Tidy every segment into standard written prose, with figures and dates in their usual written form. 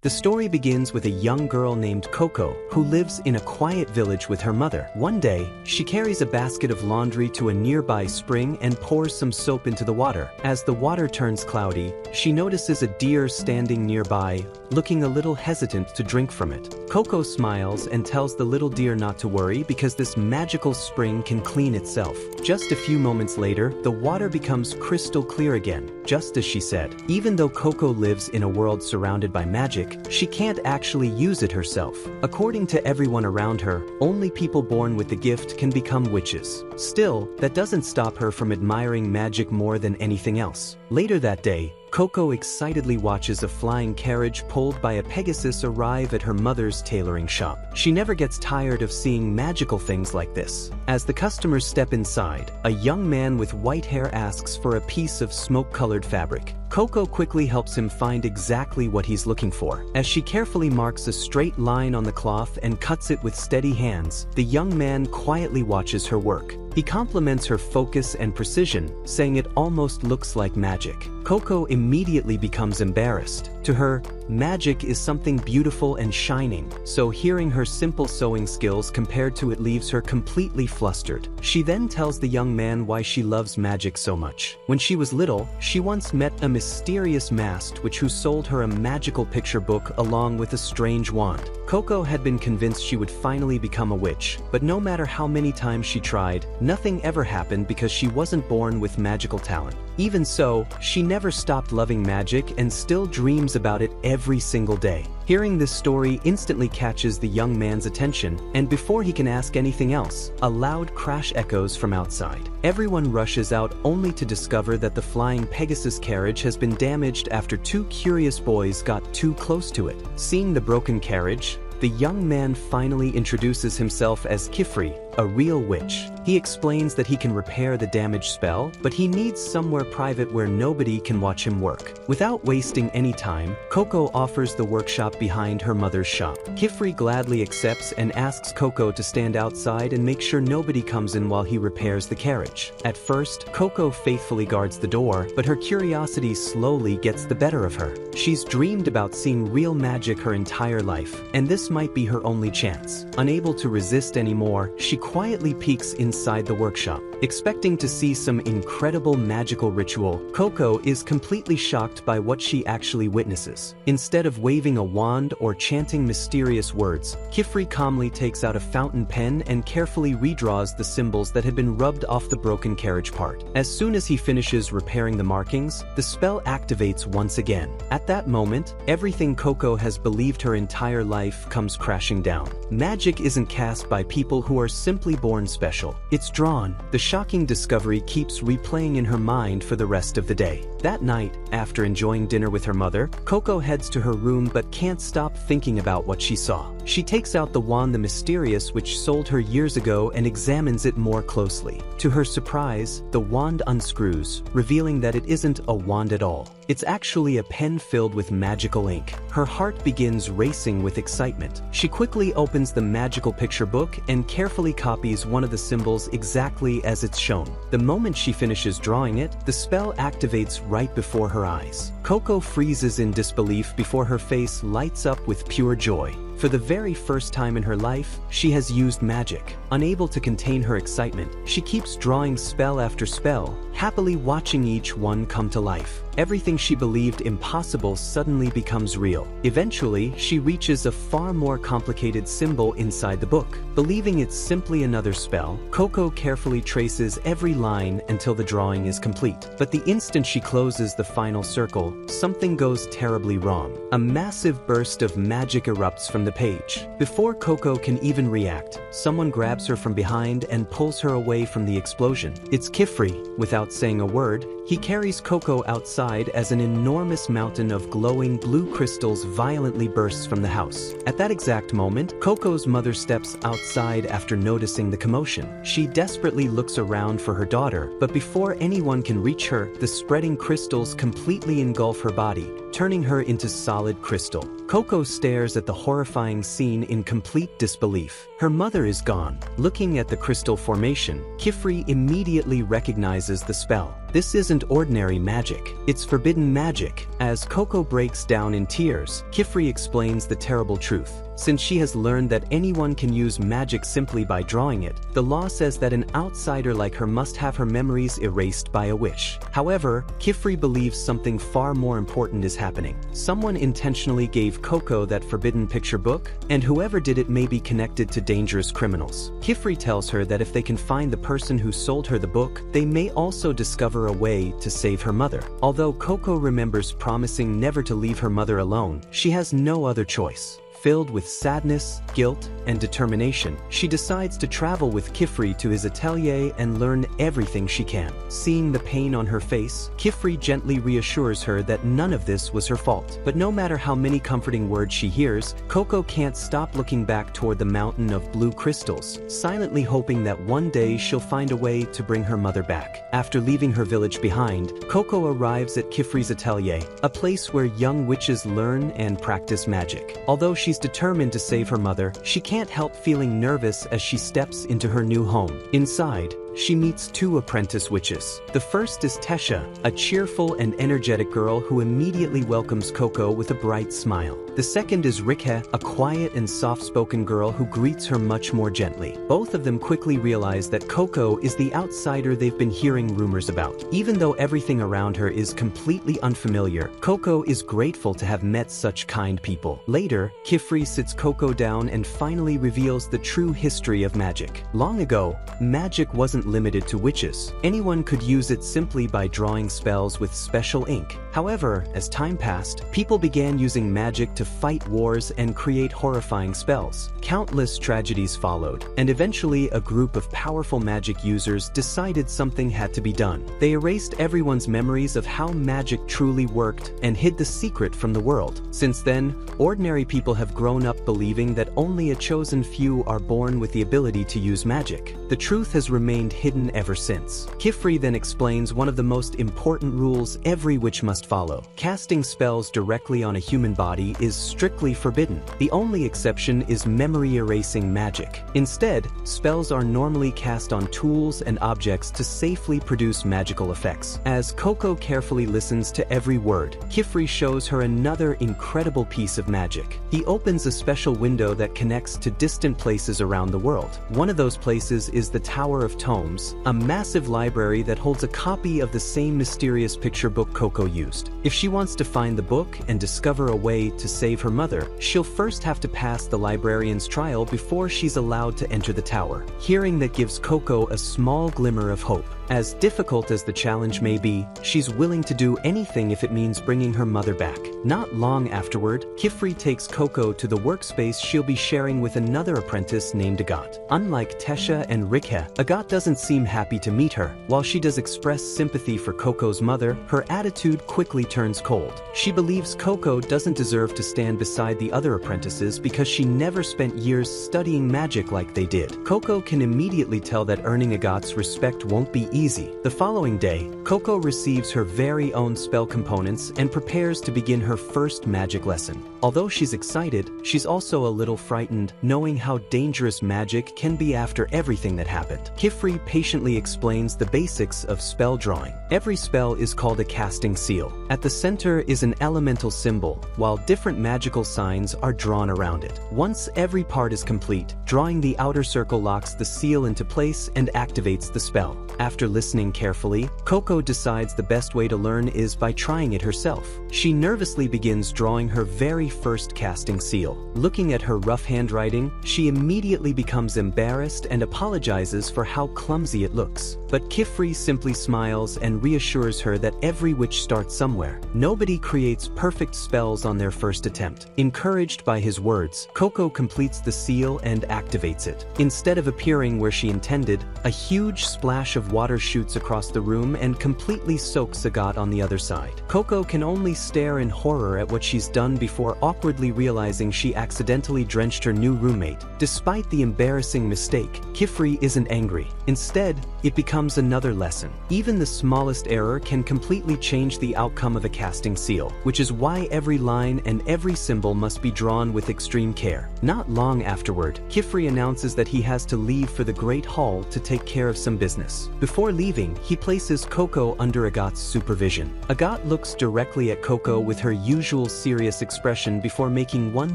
The story begins with a young girl named Coco who lives in a quiet village with her mother. One day, she carries a basket of laundry to a nearby spring and pours some soap into the water. As the water turns cloudy, she notices a deer standing nearby, looking a little hesitant to drink from it. Coco smiles and tells the little deer not to worry because this magical spring can clean itself. Just a few moments later, the water becomes crystal clear again, just as she said. Even though Coco lives in a world surrounded by magic, she can't actually use it herself. According to everyone around her, only people born with the gift can become witches. Still, that doesn't stop her from admiring magic more than anything else. Later that day, Coco excitedly watches a flying carriage pulled by a Pegasus arrive at her mother's tailoring shop. She never gets tired of seeing magical things like this. As the customers step inside, a young man with white hair asks for a piece of smoke-colored fabric. Coco quickly helps him find exactly what he's looking for. As she carefully marks a straight line on the cloth and cuts it with steady hands, the young man quietly watches her work. He compliments her focus and precision, saying it almost looks like magic. Coco immediately becomes embarrassed. To her, magic is something beautiful and shining, so hearing her simple sewing skills compared to it leaves her completely flustered. She then tells the young man why she loves magic so much. When she was little, she once met a mysterious mask who sold her a magical picture book along with a strange wand. Coco had been convinced she would finally become a witch, but no matter how many times she tried, nothing ever happened because she wasn't born with magical talent. Even so, she never stopped loving magic and still dreams about it every single day. Hearing this story instantly catches the young man's attention, and before he can ask anything else, a loud crash echoes from outside. Everyone rushes out only to discover that the flying Pegasus carriage has been damaged after two curious boys got too close to it. Seeing the broken carriage, the young man finally introduces himself as Kifri, a real witch. He explains that he can repair the damaged spell, but he needs somewhere private where nobody can watch him work. Without wasting any time, Coco offers the workshop behind her mother's shop. Kifri gladly accepts and asks Coco to stand outside and make sure nobody comes in while he repairs the carriage. At first, Coco faithfully guards the door, but her curiosity slowly gets the better of her. She's dreamed about seeing real magic her entire life, and this might be her only chance. Unable to resist anymore, she quietly peeks inside the workshop. Expecting to see some incredible magical ritual, Coco is completely shocked by what she actually witnesses. Instead of waving a wand or chanting mysterious words, Kifri calmly takes out a fountain pen and carefully redraws the symbols that had been rubbed off the broken carriage part. As soon as he finishes repairing the markings, the spell activates once again. At that moment, everything Coco has believed her entire life comes crashing down. Magic isn't cast by people who are simply born special. It's drawn. The shocking discovery keeps replaying in her mind for the rest of the day. That night, after enjoying dinner with her mother, Coco heads to her room but can't stop thinking about what she saw. She takes out the wand the mysterious which sold her years ago and examines it more closely. To her surprise, the wand unscrews, revealing that it isn't a wand at all. It's actually a pen filled with magical ink. Her heart begins racing with excitement. She quickly opens the magical picture book and carefully copies one of the symbols exactly as it's shown. The moment she finishes drawing it, the spell activates right before her eyes. Coco freezes in disbelief before her face lights up with pure joy. For the very first time in her life, she has used magic. Unable to contain her excitement, she keeps drawing spell after spell, happily watching each one come to life. Everything she believed impossible suddenly becomes real. Eventually, she reaches a far more complicated symbol inside the book. Believing it's simply another spell, Coco carefully traces every line until the drawing is complete. But the instant she closes the final circle, something goes terribly wrong. A massive burst of magic erupts from the page. Before Coco can even react, someone grabs her from behind and pulls her away from the explosion. It's Kifri. Without saying a word, he carries Coco outside as an enormous mountain of glowing blue crystals violently bursts from the house. At that exact moment, Coco's mother steps outside after noticing the commotion. She desperately looks around for her daughter, but before anyone can reach her, the spreading crystals completely engulf her body, turning her into solid crystal. Coco stares at the horrifying scene in complete disbelief. Her mother is gone. Looking at the crystal formation, Kifri immediately recognizes the spell. This isn't ordinary magic, it's forbidden magic. As Coco breaks down in tears, Kifri explains the terrible truth. Since she has learned that anyone can use magic simply by drawing it, the law says that an outsider like her must have her memories erased by a wish. However, Kifri believes something far more important is happening. Someone intentionally gave Coco that forbidden picture book, and whoever did it may be connected to dangerous criminals. Kifri tells her that if they can find the person who sold her the book, they may also discover a way to save her mother. Although Coco remembers promising never to leave her mother alone, she has no other choice. Filled with sadness, guilt, and determination, she decides to travel with Kifri to his atelier and learn everything she can. Seeing the pain on her face, Kifri gently reassures her that none of this was her fault. But no matter how many comforting words she hears, Coco can't stop looking back toward the mountain of blue crystals, silently hoping that one day she'll find a way to bring her mother back. After leaving her village behind, Coco arrives at Kifri's atelier, a place where young witches learn and practice magic. Although she's determined to save her mother, she can't help feeling nervous as she steps into her new home. Inside, she meets two apprentice witches. The first is Tesha, a cheerful and energetic girl who immediately welcomes Coco with a bright smile. The second is Rikhe, a quiet and soft-spoken girl who greets her much more gently. Both of them quickly realize that Coco is the outsider they've been hearing rumors about. Even though everything around her is completely unfamiliar, Coco is grateful to have met such kind people. Later, Kifri sits Coco down and finally reveals the true history of magic. Long ago, magic wasn't limited to witches. Anyone could use it simply by drawing spells with special ink. However, as time passed, people began using magic to fight wars and create horrifying spells. Countless tragedies followed, and eventually a group of powerful magic users decided something had to be done. They erased everyone's memories of how magic truly worked and hid the secret from the world. Since then, ordinary people have grown up believing that only a chosen few are born with the ability to use magic. The truth has remained hidden ever since. Kifri then explains one of the most important rules every witch must follow. Casting spells directly on a human body is strictly forbidden. The only exception is memory-erasing magic. Instead, spells are normally cast on tools and objects to safely produce magical effects. As Coco carefully listens to every word, Kifri shows her another incredible piece of magic. He opens a special window that connects to distant places around the world. One of those places is the Tower of Tomes, a massive library that holds a copy of the same mysterious picture book Coco used. If she wants to find the book and discover a way to save her mother, she'll first have to pass the librarian's trial before she's allowed to enter the tower. Hearing that gives Coco a small glimmer of hope. As difficult as the challenge may be, she's willing to do anything if it means bringing her mother back. Not long afterward, Kifri takes Coco to the workspace she'll be sharing with another apprentice named Agat. Unlike Tesha and Rikhe, Agat doesn't seem happy to meet her. While she does express sympathy for Coco's mother, her attitude quickly turns cold. She believes Coco doesn't deserve to stand beside the other apprentices because she never spent years studying magic like they did. Coco can immediately tell that earning Agat's respect won't be easy. The following day, Coco receives her very own spell components and prepares to begin her first magic lesson. Although she's excited, she's also a little frightened, knowing how dangerous magic can be after everything that happened. Kifri patiently explains the basics of spell drawing. Every spell is called a casting seal. At the center is an elemental symbol, while different magical signs are drawn around it. Once every part is complete, drawing the outer circle locks the seal into place and activates the spell. After listening carefully, Coco decides the best way to learn is by trying it herself. She nervously begins drawing her very first casting seal. Looking at her rough handwriting, she immediately becomes embarrassed and apologizes for how clumsy it looks. But Kifri simply smiles and reassures her that every witch starts somewhere. Nobody creates perfect spells on their first attempt. Encouraged by his words, Coco completes the seal and activates it. Instead of appearing where she intended, a huge splash of water shoots across the room and completely soaks Agat on the other side. Coco can only stare in horror at what she's done before awkwardly realizing she accidentally drenched her new roommate. Despite the embarrassing mistake, Kifri isn't angry. Instead, it becomes another lesson. Even the smallest error can completely change the outcome of a casting seal, which is why every line and every symbol must be drawn with extreme care. Not long afterward, Kifri announces that he has to leave for the Great Hall to take care of some business. Before leaving, he places Coco under Agat's supervision. Agat looks directly at Coco with her usual serious expression before making one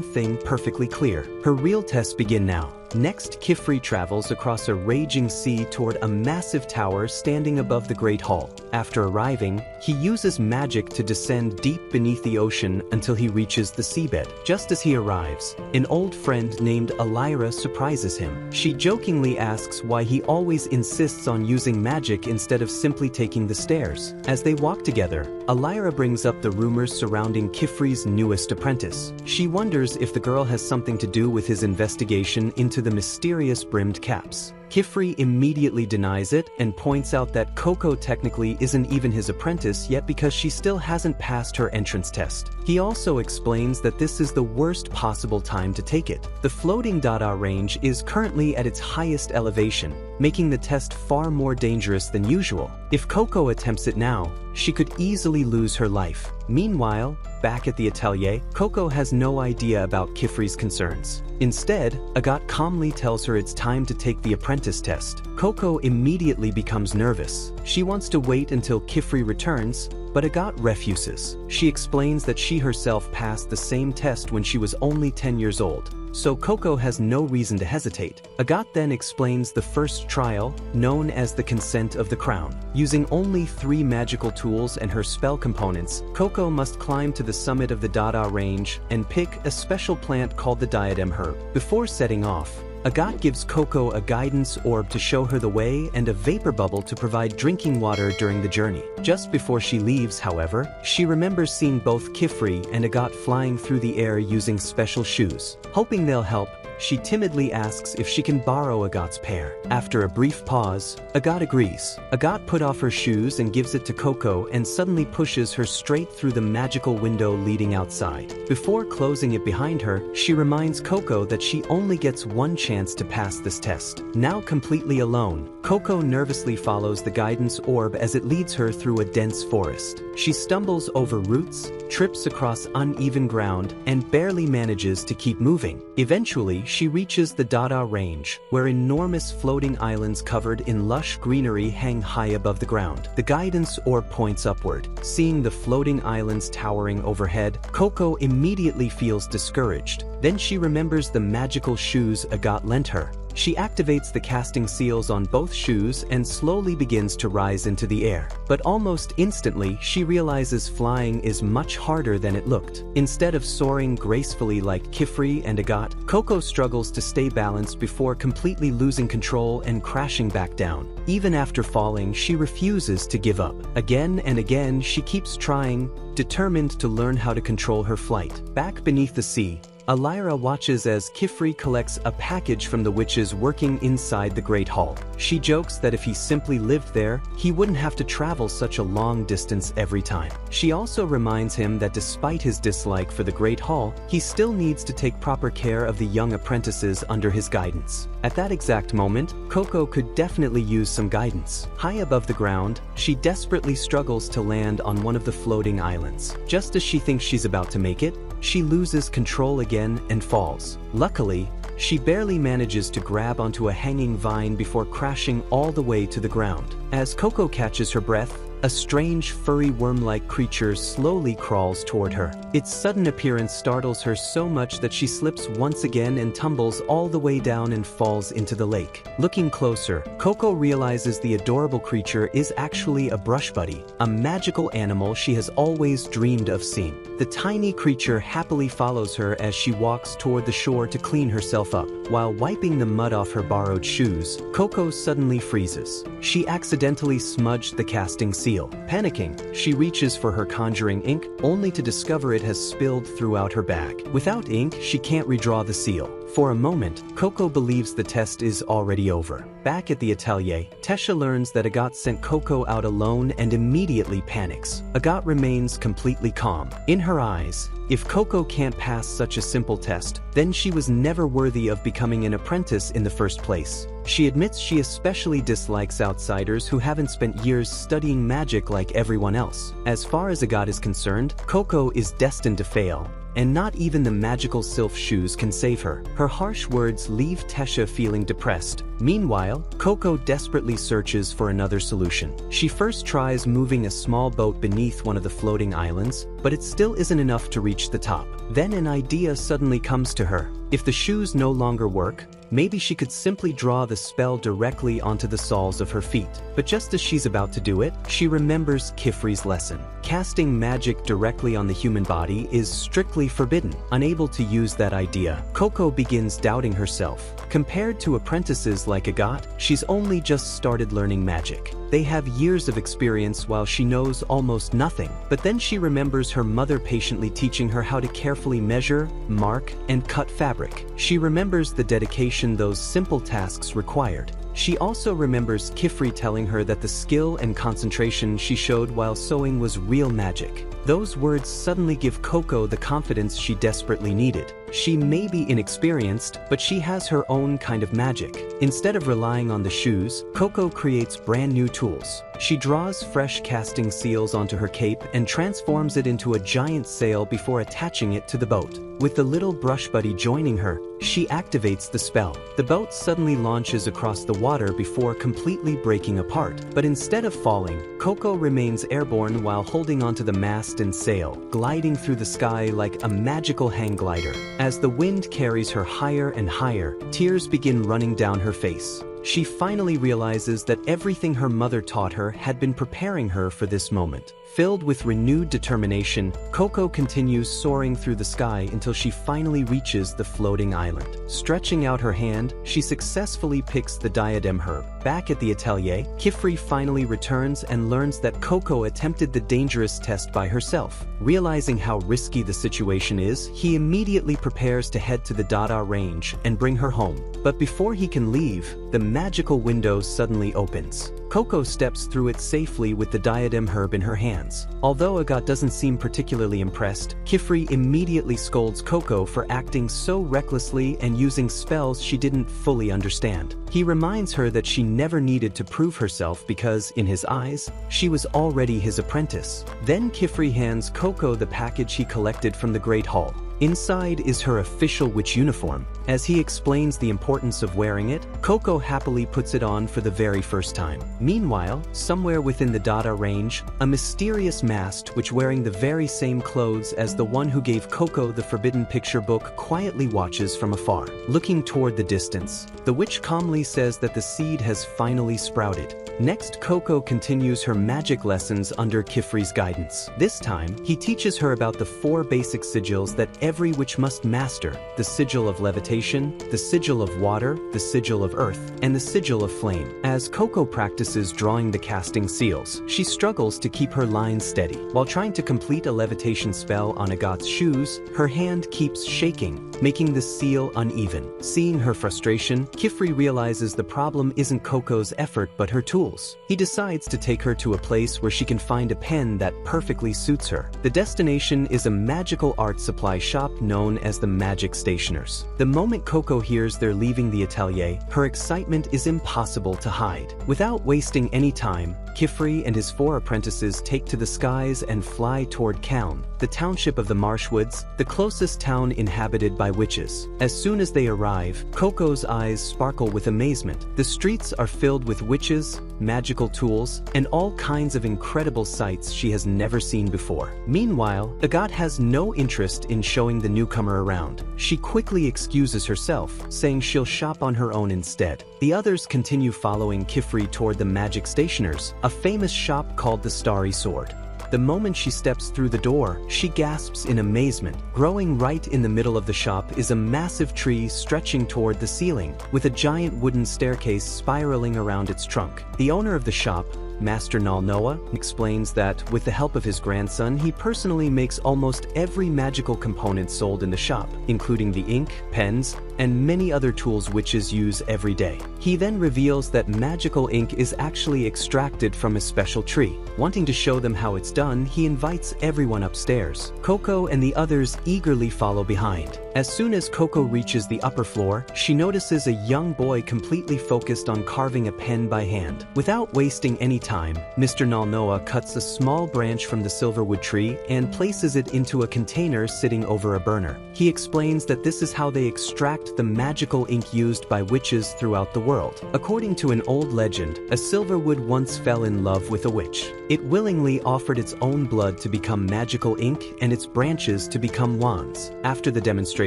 thing perfectly clear. Her real tests begin now. Next, Kifri travels across a raging sea toward a massive tower standing above the Great Hall. After arriving, he uses magic to descend deep beneath the ocean until he reaches the seabed. Just as he arrives, an old friend named Elira surprises him. She jokingly asks why he always insists on using magic instead of simply taking the stairs. As they walk together, Elira brings up the rumors surrounding Kifri's newest apprentice. She wonders if the girl has something to do with his investigation into the mysterious brimmed caps. Kifri immediately denies it and points out that Coco technically isn't even his apprentice yet because she still hasn't passed her entrance test. He also explains that this is the worst possible time to take it. The floating Dada range is currently at its highest elevation, making the test far more dangerous than usual. If Coco attempts it now, she could easily lose her life. Meanwhile, back at the Atelier, Coco has no idea about Kifri's concerns. Instead, Agat calmly tells her it's time to take the apprentice test. Coco immediately becomes nervous. She wants to wait until Kifri returns, but Agat refuses. She explains that she herself passed the same test when she was only 10 years old, so Coco has no reason to hesitate. Agat then explains the first trial, known as the Consent of the Crown. Using only 3 magical tools and her spell components, Coco must climb to the summit of the Dada range and pick a special plant called the diadem herb. Before setting off, Agat gives Coco a guidance orb to show her the way and a vapor bubble to provide drinking water during the journey. Just before she leaves, however, she remembers seeing both Kifri and Agat flying through the air using special shoes. Hoping they'll help, she timidly asks if she can borrow Agat's pair. After a brief pause, Agat agrees. Agat puts off her shoes and gives it to Coco and suddenly pushes her straight through the magical window leading outside. Before closing it behind her, she reminds Coco that she only gets one chance to pass this test. Now completely alone, Coco nervously follows the guidance orb as it leads her through a dense forest. She stumbles over roots, trips across uneven ground, and barely manages to keep moving. Eventually, she reaches the Dada range, where enormous floating islands covered in lush greenery hang high above the ground. The guidance orb points upward. Seeing the floating islands towering overhead, Coco immediately feels discouraged. Then she remembers the magical shoes Agat lent her. She activates the casting seals on both shoes and slowly begins to rise into the air. But almost instantly, she realizes flying is much harder than it looked. Instead of soaring gracefully like Kifri and Agat, Coco struggles to stay balanced before completely losing control and crashing back down. Even after falling, she refuses to give up. Again and again, she keeps trying, determined to learn how to control her flight. Back beneath the sea, Elira watches as Kifri collects a package from the witches working inside the Great Hall. She jokes that if he simply lived there, he wouldn't have to travel such a long distance every time. She also reminds him that despite his dislike for the Great Hall, he still needs to take proper care of the young apprentices under his guidance. At that exact moment, Coco could definitely use some guidance. High above the ground, she desperately struggles to land on one of the floating islands. Just as she thinks she's about to make it, she loses control again and falls. Luckily, she barely manages to grab onto a hanging vine before crashing all the way to the ground. As Coco catches her breath, a strange furry worm-like creature slowly crawls toward her. Its sudden appearance startles her so much that she slips once again and tumbles all the way down and falls into the lake. Looking closer, Coco realizes the adorable creature is actually a brush buddy, a magical animal she has always dreamed of seeing. The tiny creature happily follows her as she walks toward the shore to clean herself up. While wiping the mud off her borrowed shoes, Coco suddenly freezes. She accidentally smudged the casting seal. Panicking, she reaches for her conjuring ink, only to discover it has spilled throughout her bag. Without ink, she can't redraw the seal. For a moment, Coco believes the test is already over. Back at the Atelier, Tesha learns that Agat sent Coco out alone and immediately panics. Agat remains completely calm. In her eyes, If Coco can't pass such a simple test, then she was never worthy of becoming an apprentice in the first place. She admits she especially dislikes outsiders who haven't spent years studying magic like everyone else. As far as Agathe is concerned, Coco is destined to fail, and not even the magical sylph shoes can save her. Her harsh words leave Tesha feeling depressed. Meanwhile, Coco desperately searches for another solution. She first tries moving a small boat beneath one of the floating islands, but it still isn't enough to reach the top. Then an idea suddenly comes to her. If the shoes no longer work, maybe she could simply draw the spell directly onto the soles of her feet. But just as she's about to do it, she remembers Kifri's lesson. Casting magic directly on the human body is strictly forbidden. Unable to use that idea, Coco begins doubting herself. Compared to apprentices like Agathe, she's only just started learning magic. They have years of experience while she knows almost nothing. But then she remembers her mother patiently teaching her how to carefully measure, mark, and cut fabric. She remembers the dedication those simple tasks required. She also remembers Kifri telling her that the skill and concentration she showed while sewing was real magic. Those words suddenly give Coco the confidence she desperately needed. She may be inexperienced, but she has her own kind of magic. Instead of relying on the shoes, Coco creates brand new tools. She draws fresh casting seals onto her cape and transforms it into a giant sail before attaching it to the boat. With the little brush buddy joining her, she activates the spell. The boat suddenly launches across the water before completely breaking apart. But instead of falling, Coco remains airborne while holding onto the mast and sail, gliding through the sky like a magical hang glider. As the wind carries her higher and higher, tears begin running down her face. She finally realizes that everything her mother taught her had been preparing her for this moment. Filled with renewed determination, Coco continues soaring through the sky until she finally reaches the floating island. Stretching out her hand, she successfully picks the diadem herb. Back at the Atelier, Kifri finally returns and learns that Coco attempted the dangerous test by herself. Realizing how risky the situation is, he immediately prepares to head to the Dada range and bring her home. But before he can leave, the magical window suddenly opens. Coco steps through it safely with the diadem herb in her hands. Although Agathe doesn't seem particularly impressed, Kifri immediately scolds Coco for acting so recklessly and using spells she didn't fully understand. He reminds her that she never needed to prove herself because, in his eyes, she was already his apprentice. Then Kifri hands Coco the package he collected from the Great Hall. Inside is her official witch uniform. As he explains the importance of wearing it, Coco happily puts it on for the very first time. Meanwhile, somewhere within the Dada range, a mysterious mast which wearing the very same clothes as the one who gave Coco the forbidden picture book quietly watches from afar. Looking toward the distance, the witch calmly says that the seed has finally sprouted. Next, Coco continues her magic lessons under Kifri's guidance. This time, he teaches her about the 4 basic sigils that every witch must master: the sigil of levitation, the sigil of water, the sigil of earth, and the sigil of flame. As Coco practices drawing the casting seals, she struggles to keep her lines steady. While trying to complete a levitation spell on Agathe's shoes, her hand keeps shaking, making the seal uneven. Seeing her frustration, Kifri realizes the problem isn't Coco's effort but her tools. He decides to take her to a place where she can find a pen that perfectly suits her. The destination is a magical art supply shop known as the Magic Stationers. The moment Coco hears they're leaving the Atelier, her excitement is impossible to hide. Without wasting any time, Kifri and his 4 apprentices take to the skies and fly toward Kaln, the township of the Marshwoods, the closest town inhabited by witches. As soon as they arrive, Coco's eyes sparkle with amazement. The streets are filled with witches, magical tools, and all kinds of incredible sights she has never seen before. Meanwhile, Agathe has no interest in showing the newcomer around. She quickly excuses herself, saying she'll shop on her own instead. The others continue following Kifri toward the Magic Stationers, a famous shop called the Starry Sword. The moment she steps through the door, she gasps in amazement. Growing right in the middle of the shop is a massive tree stretching toward the ceiling, with a giant wooden staircase spiraling around its trunk. The owner of the shop, Master Nalnoa explains that, with the help of his grandson, he personally makes almost every magical component sold in the shop, including the ink, pens, and many other tools witches use every day. He then reveals that magical ink is actually extracted from a special tree. Wanting to show them how it's done, he invites everyone upstairs. Coco and the others eagerly follow behind. As soon as Coco reaches the upper floor, she notices a young boy completely focused on carving a pen by hand. Without wasting any time, Mr. Nalnoa cuts a small branch from the silverwood tree and places it into a container sitting over a burner. He explains that this is how they extract the magical ink used by witches throughout the world. According to an old legend, a silverwood once fell in love with a witch. It willingly offered its own blood to become magical ink and its branches to become wands. After the demonstration,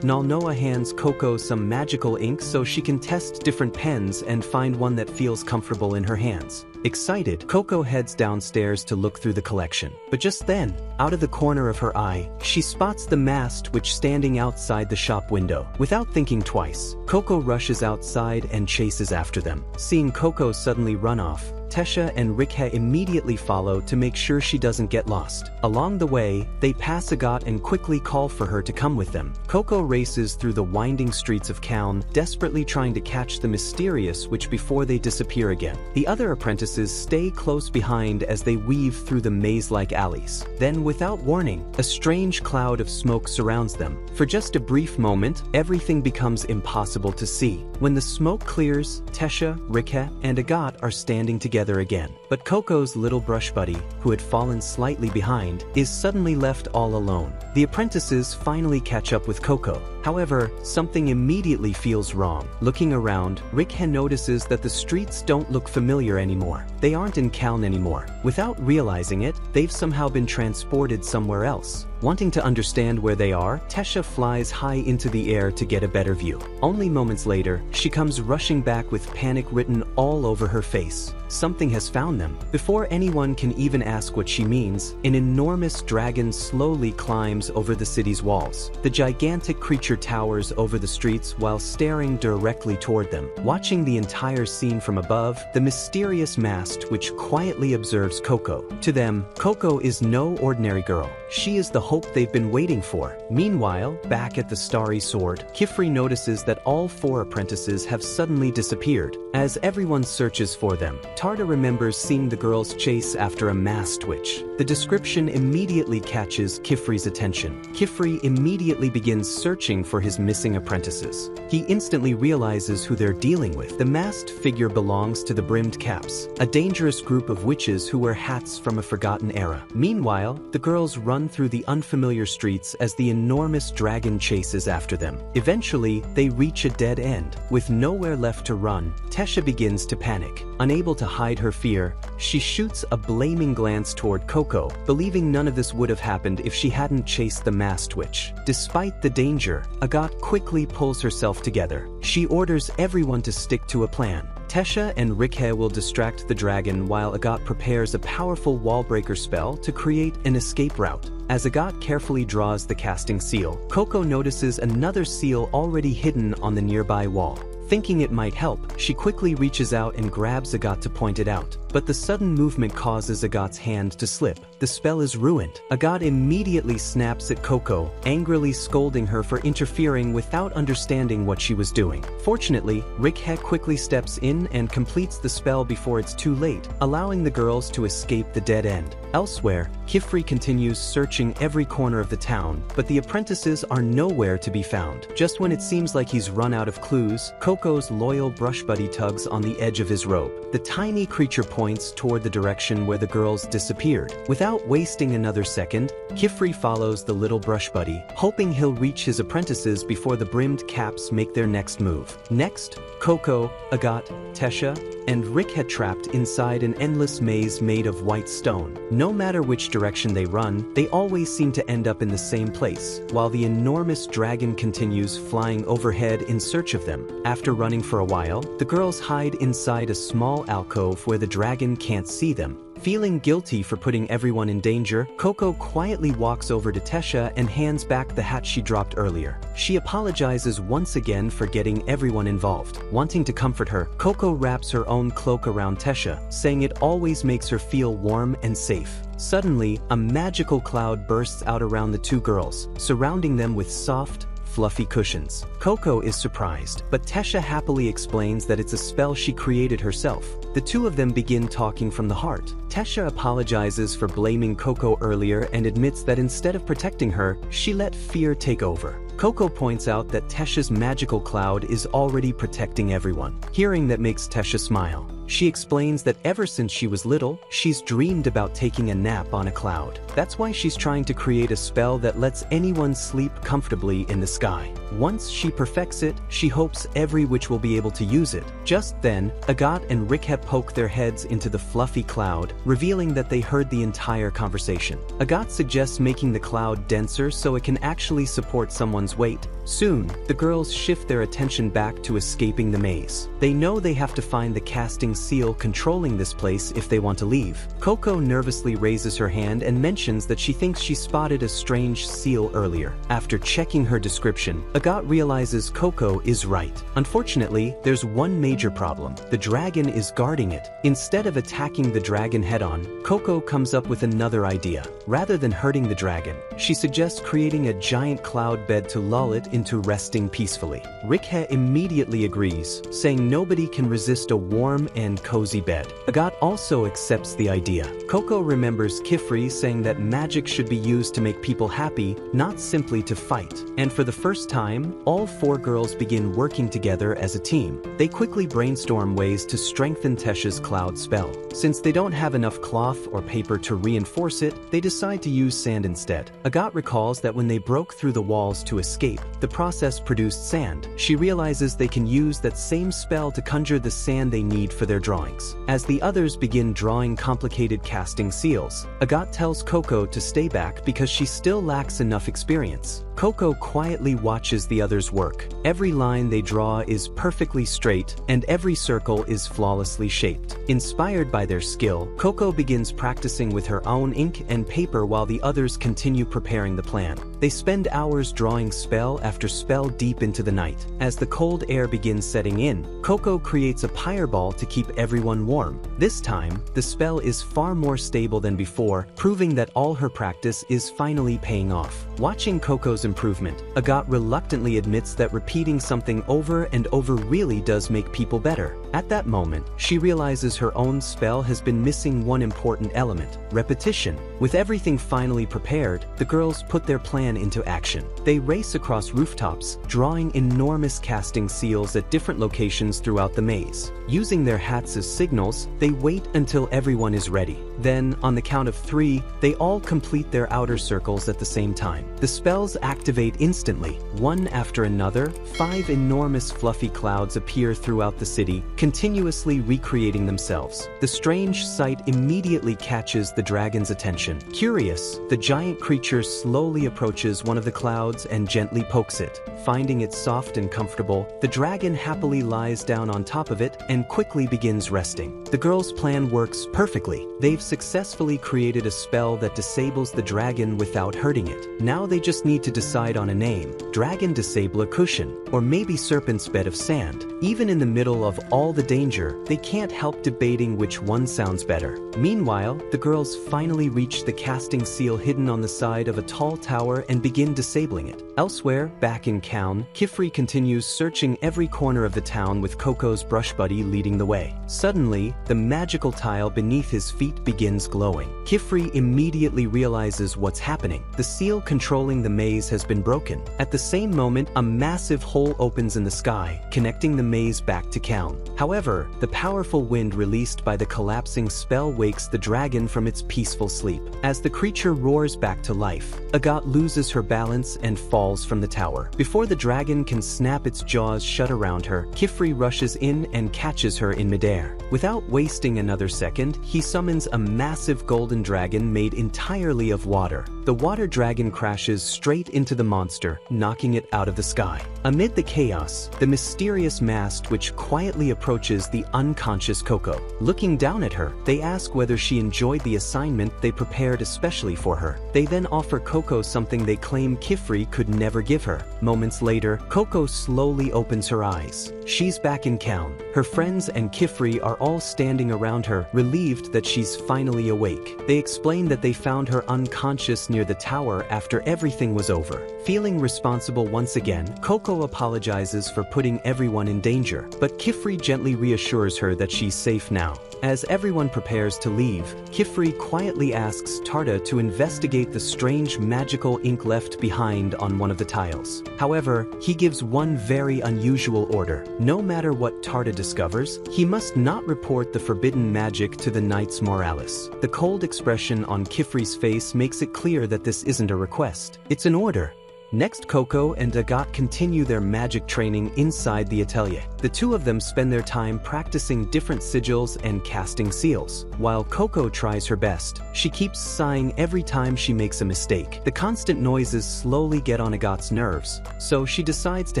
Nalnoa hands Coco some magical ink so she can test different pens and find one that feels comfortable in her hands. Excited, Coco heads downstairs to look through the collection. But just then, out of the corner of her eye, she spots the masked witch standing outside the shop window. Without thinking twice, Coco rushes outside and chases after them. Seeing Coco suddenly run off, Tesha and Rikhe immediately follow to make sure she doesn't get lost. Along the way, they pass Agat and quickly call for her to come with them. Coco races through the winding streets of Kaln, desperately trying to catch the mysterious witch before they disappear again. The other apprentices stay close behind as they weave through the maze-like alleys. Then, without warning, a strange cloud of smoke surrounds them. For just a brief moment, everything becomes impossible to see. When the smoke clears, Tesha, Rikhe, and Agat are standing together again. But Coco's little brush buddy, who had fallen slightly behind, is suddenly left all alone. The apprentices finally catch up with Coco. However, something immediately feels wrong. Looking around, Rikhe notices that the streets don't look familiar anymore. They aren't in Kaln anymore. Without realizing it, they've somehow been transported somewhere else. Wanting to understand where they are, Tesha flies high into the air to get a better view. Only moments later, she comes rushing back with panic written all over her face. Something has found them. Before anyone can even ask what she means, an enormous dragon slowly climbs over the city's walls. The gigantic creature towers over the streets while staring directly toward them. Watching the entire scene from above, the mysterious masked witch quietly observes Coco. To them, Coco is no ordinary girl. She is the hope they've been waiting for. Meanwhile, back at the Starry Sword, Kifri notices that all 4 apprentices have suddenly disappeared. As everyone searches for them, Tarda remembers seeing the girls chase after a masked witch. The description immediately catches Kifri's attention. Kifri immediately begins searching for his missing apprentices. He instantly realizes who they're dealing with. The masked figure belongs to the Brimmed Caps, a dangerous group of witches who wear hats from a forgotten era. Meanwhile, the girls run through the unfamiliar streets as the enormous dragon chases after them. Eventually, they reach a dead end. With nowhere left to run, Tesha begins to panic. Unable to hide her fear, she shoots a blaming glance toward Coco, believing none of this would have happened if she hadn't chased the masked witch. Despite the danger, Agat quickly pulls herself together. She orders everyone to stick to a plan. Tesha and Rikhe will distract the dragon while Agat prepares a powerful wall-breaker spell to create an escape route. As Agat carefully draws the casting seal, Coco notices another seal already hidden on the nearby wall. Thinking it might help, she quickly reaches out and grabs Agat to point it out. But the sudden movement causes Agat's hand to slip. The spell is ruined. Agat immediately snaps at Coco, angrily scolding her for interfering without understanding what she was doing. Fortunately, Rikhe quickly steps in and completes the spell before it's too late, allowing the girls to escape the dead end. Elsewhere, Kifri continues searching every corner of the town, but the apprentices are nowhere to be found. Just when it seems like he's run out of clues, Coco's loyal brush buddy tugs on the edge of his robe. The tiny creature points toward the direction where the girls disappeared. Without wasting another second, Kifri follows the little brush buddy, hoping he'll reach his apprentices before the Brimmed Caps make their next move. Next, Coco, Agat, Tesha, and Rick had trapped inside an endless maze made of white stone. No matter which direction they run, they always seem to end up in the same place, while the enormous dragon continues flying overhead in search of them. After running for a while, the girls hide inside a small alcove where the dragon can't see them. Feeling guilty for putting everyone in danger, Coco quietly walks over to Tesha and hands back the hat she dropped earlier. She apologizes once again for getting everyone involved. Wanting to comfort her, Coco wraps her own cloak around Tesha, saying it always makes her feel warm and safe. Suddenly, a magical cloud bursts out around the two girls, surrounding them with soft, fluffy cushions. Coco is surprised, but Tesha happily explains that it's a spell she created herself. The two of them begin talking from the heart. Tesha apologizes for blaming Coco earlier and admits that instead of protecting her, she let fear take over. Coco points out that Tesha's magical cloud is already protecting everyone. Hearing that makes Tesha smile. She explains that ever since she was little, she's dreamed about taking a nap on a cloud. That's why she's trying to create a spell that lets anyone sleep comfortably in the sky. Once she perfects it, she hopes every witch will be able to use it. Just then, Agathe and Rikhe poke their heads into the fluffy cloud, revealing that they heard the entire conversation. Agathe suggests making the cloud denser so it can actually support someone's weight. Soon, the girls shift their attention back to escaping the maze. They know they have to find the casting seal controlling this place if they want to leave. Coco nervously raises her hand and mentions that she thinks she spotted a strange seal earlier. After checking her description, Agathe realizes Coco is right. Unfortunately, there's one major problem. The dragon is guarding it. Instead of attacking the dragon head-on, Coco comes up with another idea. Rather than hurting the dragon, she suggests creating a giant cloud bed to lull it into resting peacefully. Rikhe immediately agrees, saying nobody can resist a warm and cozy bed. Agathe also accepts the idea. Coco remembers Kifri saying that magic should be used to make people happy, not simply to fight. And for the first time, all four girls begin working together as a team. They quickly brainstorm ways to strengthen Tesha's cloud spell. Since they don't have enough cloth or paper to reinforce it, they decide to use sand instead. Agathe recalls that when they broke through the walls to escape, the process produced sand. She realizes they can use that same spell to conjure the sand they need for their drawings. As the others begin drawing complicated casting seals, Agathe tells Coco to stay back because she still lacks enough experience. Coco quietly watches the others work. Every line they draw is perfectly straight, and every circle is flawlessly shaped. Inspired by their skill, Coco begins practicing with her own ink and paper while the others continue preparing the plan. They spend hours drawing spell after spell deep into the night. As the cold air begins setting in, Coco creates a pyre ball to keep everyone warm. This time, the spell is far more stable than before, proving that all her practice is finally paying off. Watching Coco's improvement, Agathe reluctantly admits that repeating something over and over really does make people better. At that moment, she realizes her own spell has been missing one important element: repetition. With everything finally prepared, the girls put their plan into action. They race across rooftops, drawing enormous casting seals at different locations throughout the maze. Using their hats as signals, they wait until everyone is ready. Then, on the count of 3, they all complete their outer circles at the same time. The spells activate instantly. One after another, 5 enormous fluffy clouds appear throughout the city, continuously recreating themselves. The strange sight immediately catches the dragon's attention. Curious, the giant creature slowly approaches one of the clouds and gently pokes it. Finding it soft and comfortable, the dragon happily lies down on top of it and quickly begins resting. The girls' plan works perfectly. They've successfully created a spell that disables the dragon without hurting it. Now they just need to decide on a name: Dragon Disabler Cushion, or maybe Serpent's Bed of Sand. Even in the middle of all the danger, they can't help debating which one sounds better. Meanwhile, the girls finally reach the casting seal hidden on the side of a tall tower and begin disabling it. Elsewhere, back in Kaun, Kifri continues searching every corner of the town with Coco's brush buddy leading the way. Suddenly, the magical tile beneath his feet begins glowing. Kifri immediately realizes what's happening. The seal controlling the maze has been broken. At the same moment, a massive hole opens in the sky, connecting the maze back to Kaun. However, the powerful wind released by the collapsing spell wakes the dragon from its peaceful sleep. As the creature roars back to life, Agathe loses her balance and falls from the tower. Before the dragon can snap its jaws shut around her, Kifri rushes in and catches her in midair. Without wasting another second, he summons a massive golden dragon made entirely of water. The the water dragon crashes straight into the monster, knocking it out of the sky. Amid the chaos, the mysterious mast which quietly approaches the unconscious Coco. Looking down at her, they ask whether she enjoyed the assignment they prepared especially for her. They then offer Coco something they claim Kifri could never give her. Moments later, Coco slowly opens her eyes. She's back in town. Her friends and Kifri are all standing around her, relieved that she's finally awake. They explain that they found her unconscious near the tower after everything was over. Feeling responsible once again, Coco apologizes for putting everyone in danger, but Kifri gently reassures her that she's safe now. As everyone prepares to leave, Kifri quietly asks Tarta to investigate the strange magical ink left behind on one of the tiles. However, he gives one very unusual order. No matter what Tarta discovers, he must not report the forbidden magic to the Knights Moralis. The cold expression on Kifri's face makes it clear that this isn't a request. It's an order. Next, Coco and Agathe continue their magic training inside the Atelier. The two of them spend their time practicing different sigils and casting seals. While Coco tries her best, she keeps sighing every time she makes a mistake. The constant noises slowly get on Agathe's nerves, so she decides to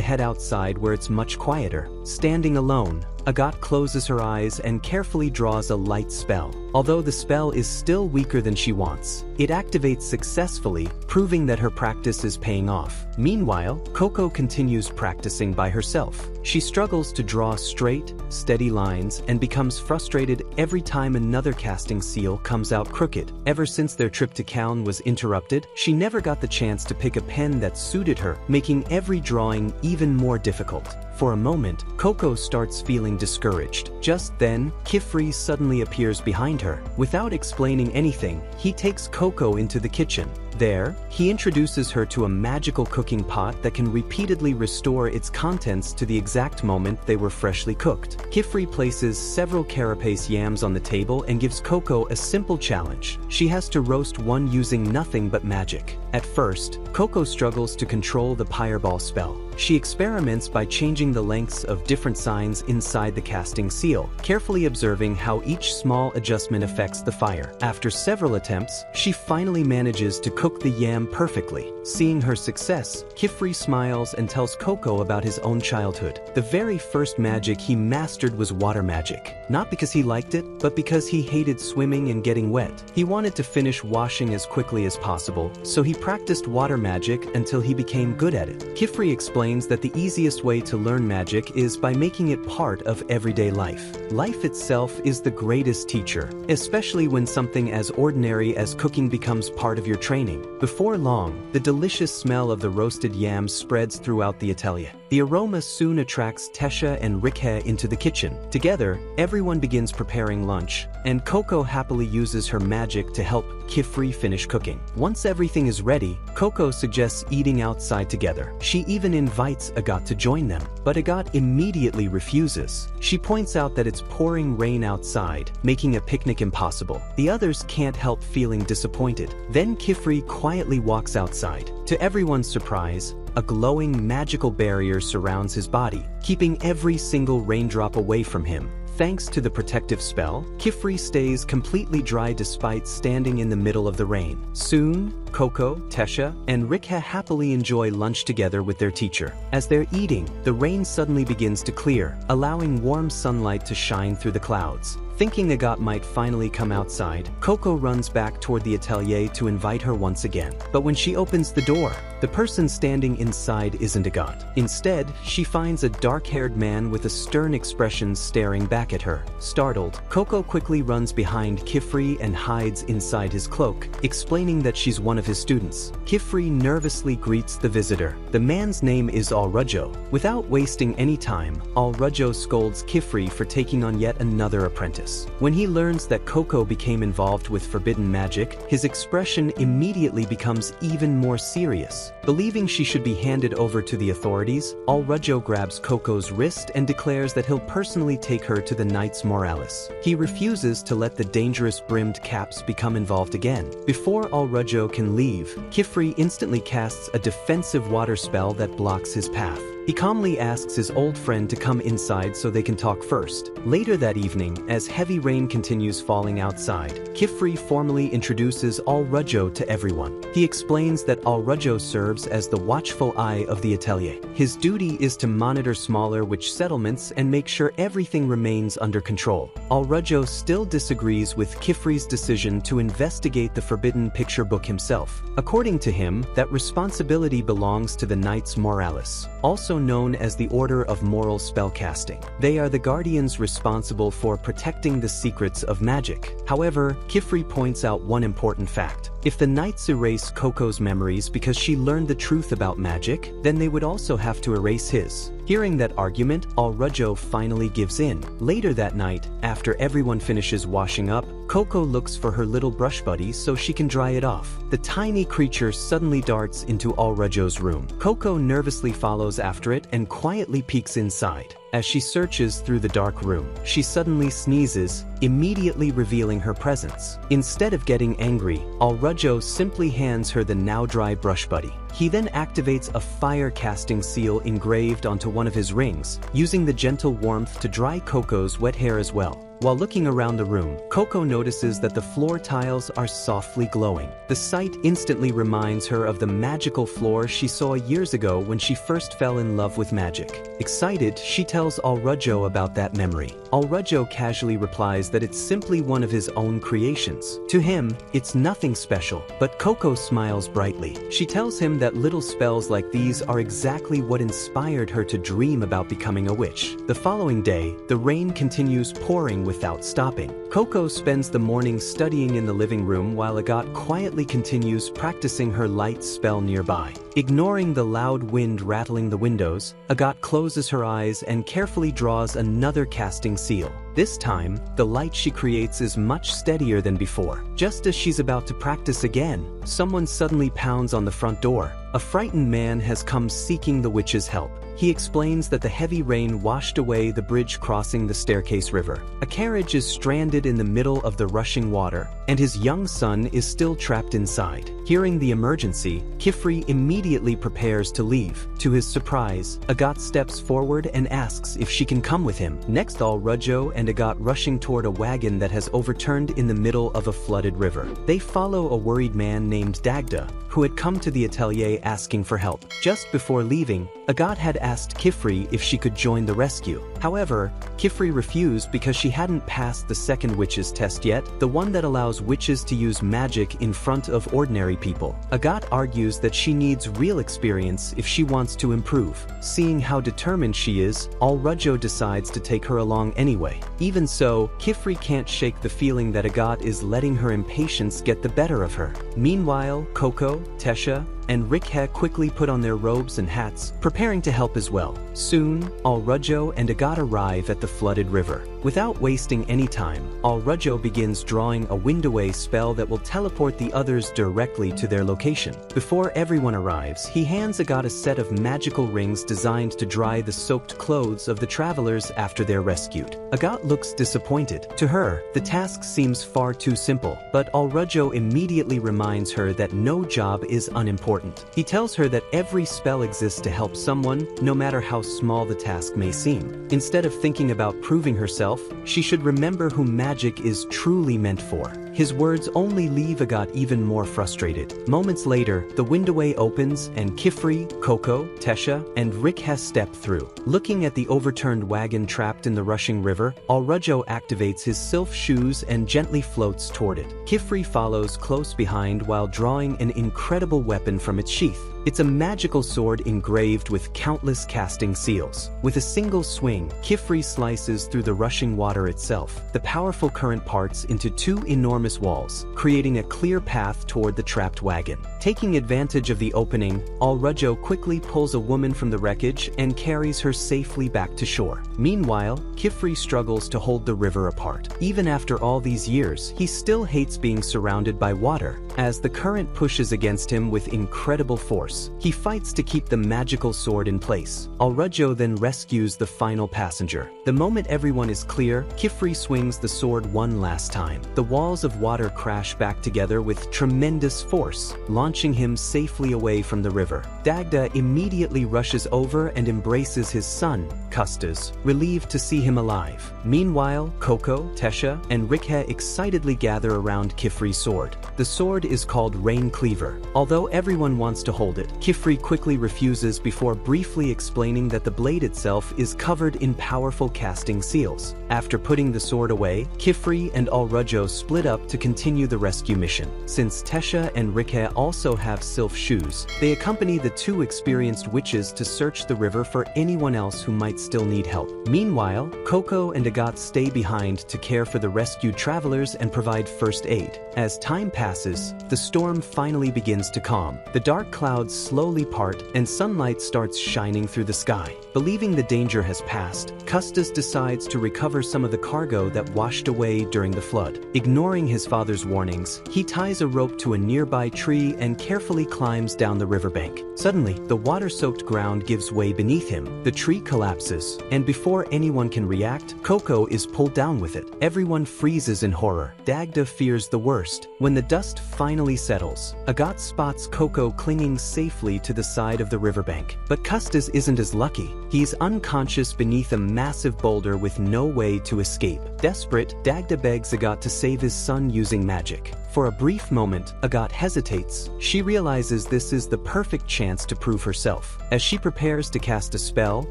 head outside where it's much quieter. Standing alone, Agathe closes her eyes and carefully draws a light spell. Although the spell is still weaker than she wants, it activates successfully, proving that her practice is paying off. Meanwhile, Coco continues practicing by herself. She struggles to draw straight, steady lines and becomes frustrated every time another casting seal comes out crooked. Ever since their trip to Kaun was interrupted, she never got the chance to pick a pen that suited her, making every drawing even more difficult. For a moment, Coco starts feeling discouraged. Just then, Kifri suddenly appears behind her. Without explaining anything, he takes Coco into the kitchen. There, he introduces her to a magical cooking pot that can repeatedly restore its contents to the exact moment they were freshly cooked. Kifri places several carapace yams on the table and gives Coco a simple challenge. She has to roast one using nothing but magic. At first, Coco struggles to control the fireball spell. She experiments by changing the lengths of different signs inside the casting seal, carefully observing how each small adjustment affects the fire. After several attempts, she finally manages to cook the yam perfectly. Seeing her success, Kifri smiles and tells Coco about his own childhood. The very first magic he mastered was water magic. Not because he liked it, but because he hated swimming and getting wet. He wanted to finish washing as quickly as possible, so he practiced water magic until he became good at it. Kifri explains that the easiest way to learn magic is by making it part of everyday life. Life itself is the greatest teacher, especially when something as ordinary as cooking becomes part of your training. Before long, the delicious smell of the roasted yams spreads throughout the atelier. The aroma soon attracts Tesha and Rikhe into the kitchen. Together, everyone begins preparing lunch, and Coco happily uses her magic to help Kifri finish cooking. Once everything is ready, Coco suggests eating outside together. She even invites Agathe to join them, but Agathe immediately refuses. She points out that it's pouring rain outside, making a picnic impossible. The others can't help feeling disappointed. Then Kifri quietly walks outside. To everyone's surprise, a glowing magical barrier surrounds his body, keeping every single raindrop away from him. Thanks to the protective spell, Kifri stays completely dry despite standing in the middle of the rain. Soon, Coco, Tesha, and Rikhe happily enjoy lunch together with their teacher. As they're eating, the rain suddenly begins to clear, allowing warm sunlight to shine through the clouds. Thinking Agathe might finally come outside, Coco runs back toward the atelier to invite her once again. But when she opens the door, the person standing inside isn't Agathe. Instead, she finds a dark-haired man with a stern expression staring back at her. Startled, Coco quickly runs behind Kifri and hides inside his cloak, explaining that she's one of his students. Kifri nervously greets the visitor. The man's name is Alrujo. Without wasting any time, Alrujo scolds Kifri for taking on yet another apprentice. When he learns that Coco became involved with forbidden magic, his expression immediately becomes even more serious. Believing she should be handed over to the authorities, Alrujo grabs Coco's wrist and declares that he'll personally take her to the Knights Moralis. He refuses to let the dangerous brimmed caps become involved again. Before Alrujo can leave, Kifri instantly casts a defensive water spell that blocks his path. He calmly asks his old friend to come inside so they can talk first. Later that evening, as heavy rain continues falling outside, Kifri formally introduces Al-Rajjo to everyone. He explains that Al-Rajjo serves as the watchful eye of the Atelier. His duty is to monitor smaller witch settlements and make sure everything remains under control. Al-Rajjo still disagrees with Kifri's decision to investigate the forbidden picture book himself. According to him, that responsibility belongs to the Knights Moralis, also known as the Order of Moral Spellcasting. They are the guardians responsible for protecting the secrets of magic. However, Kifri points out one important fact. If the Knights erase Coco's memories because she learned the truth about magic, then they would also have to erase his. Hearing that argument, Al-Rajjo finally gives in. Later that night, after everyone finishes washing up, Coco looks for her little brush buddy so she can dry it off. The tiny creature suddenly darts into Al-Rajjo's room. Coco nervously follows after it and quietly peeks inside. As she searches through the dark room, she suddenly sneezes, immediately revealing her presence. Instead of getting angry, Al-Rajjo simply hands her the now dry brush buddy. He then activates a fire-casting seal engraved onto one of his rings, using the gentle warmth to dry Coco's wet hair as well. While looking around the room, Coco notices that the floor tiles are softly glowing. The sight instantly reminds her of the magical floor she saw years ago when she first fell in love with magic. Excited, she tells Al-Rajjo about that memory. Al-Rajjo casually replies that it's simply one of his own creations. To him, it's nothing special, but Coco smiles brightly. She tells him that little spells like these are exactly what inspired her to dream about becoming a witch. The following day, the rain continues pouring without stopping. Coco spends the morning studying in the living room while Agathe quietly continues practicing her light spell nearby. Ignoring the loud wind rattling the windows, Agathe closes her eyes and carefully draws another casting seal. This time, the light she creates is much steadier than before. Just as she's about to practice again, someone suddenly pounds on the front door. A frightened man has come seeking the witch's help. He explains that the heavy rain washed away the bridge crossing the staircase river. A carriage is stranded in the middle of the rushing water, and his young son is still trapped inside. Hearing the emergency, Kifri immediately prepares to leave. To his surprise, Agathe steps forward and asks if she can come with him. Next, Al-Rajjo and Agathe rushing toward a wagon that has overturned in the middle of a flooded river. They follow a worried man named Dagda, who had come to the Atelier asking for help. Just before leaving, Agathe had asked Kifri if she could join the rescue. However, Kifri refused because she hadn't passed the second witch's test yet, the one that allows witches to use magic in front of ordinary people. Agathe argues that she needs real experience if she wants to improve. Seeing how determined she is, Al-Rajjo decides to take her along anyway. Even so, Kifri can't shake the feeling that Agathe is letting her impatience get the better of her. Meanwhile, Coco, Tesha, and Rikhe quickly put on their robes and hats, preparing to help as well. Soon, Al-Rajjo and Agathe arrive at the flooded river. Without wasting any time, Al-Rajjo begins drawing a wind-away spell that will teleport the others directly to their location. Before everyone arrives, he hands Agathe a set of magical rings designed to dry the soaked clothes of the travelers after they're rescued. Agathe looks disappointed. To her, the task seems far too simple, but Al-Rajjo immediately reminds her that no job is unimportant. He tells her that every spell exists to help someone, no matter how small the task may seem. Instead of thinking about proving herself, she should remember who magic is truly meant for. His words only leave Agathe even more frustrated. Moments later, the windoway opens and Kifri, Coco, Tesha, and Rikhe step through. Looking at the overturned wagon trapped in the rushing river, Al-Rajjo activates his sylph shoes and gently floats toward it. Kifri follows close behind while drawing an incredible weapon from its sheath. It's a magical sword engraved with countless casting seals. With a single swing, Kifri slices through the rushing water itself. The powerful current parts into two enormous walls, creating a clear path toward the trapped wagon. Taking advantage of the opening, Al-Rajjo quickly pulls a woman from the wreckage and carries her safely back to shore. Meanwhile, Kifri struggles to hold the river apart. Even after all these years, he still hates being surrounded by water, as the current pushes against him with incredible force. He fights to keep the magical sword in place. Al-Rajjo then rescues the final passenger. The moment everyone is clear, Kifri swings the sword one last time. The walls of water crash back together with tremendous force, launching launching him safely away from the river. Dagda immediately rushes over and embraces his son, Custis, relieved to see him alive. Meanwhile, Coco, Tesha, and Rikhe excitedly gather around Kifri's sword. The sword is called Rain Cleaver. Although everyone wants to hold it, Kifri quickly refuses before briefly explaining that the blade itself is covered in powerful casting seals. After putting the sword away, Kifri and Alrujo split up to continue the rescue mission. Since Tesha and Rikhe also have sylph shoes, they accompany the two experienced witches to search the river for anyone else who might still need help. Meanwhile, Coco and Agat stay behind to care for the rescued travelers and provide first aid. As time passes, the storm finally begins to calm. The dark clouds slowly part and sunlight starts shining through the sky. Believing the danger has passed, Custis decides to recover some of the cargo that washed away during the flood. Ignoring his father's warnings, he ties a rope to a nearby tree and carefully climbs down the riverbank. Suddenly, the water-soaked ground gives way beneath him. The tree collapses, and before anyone can react, Coco is pulled down with it. Everyone freezes in horror. Dagda fears the worst. When the dust finally settles, Agat spots Coco clinging safely to the side of the riverbank. But Custis isn't as lucky. He's unconscious beneath a massive boulder with no way to escape. Desperate, Dagda begs Agat to save his son using magic. For a brief moment, Agat hesitates. She realizes this is the perfect chance to prove herself. As she prepares to cast a spell,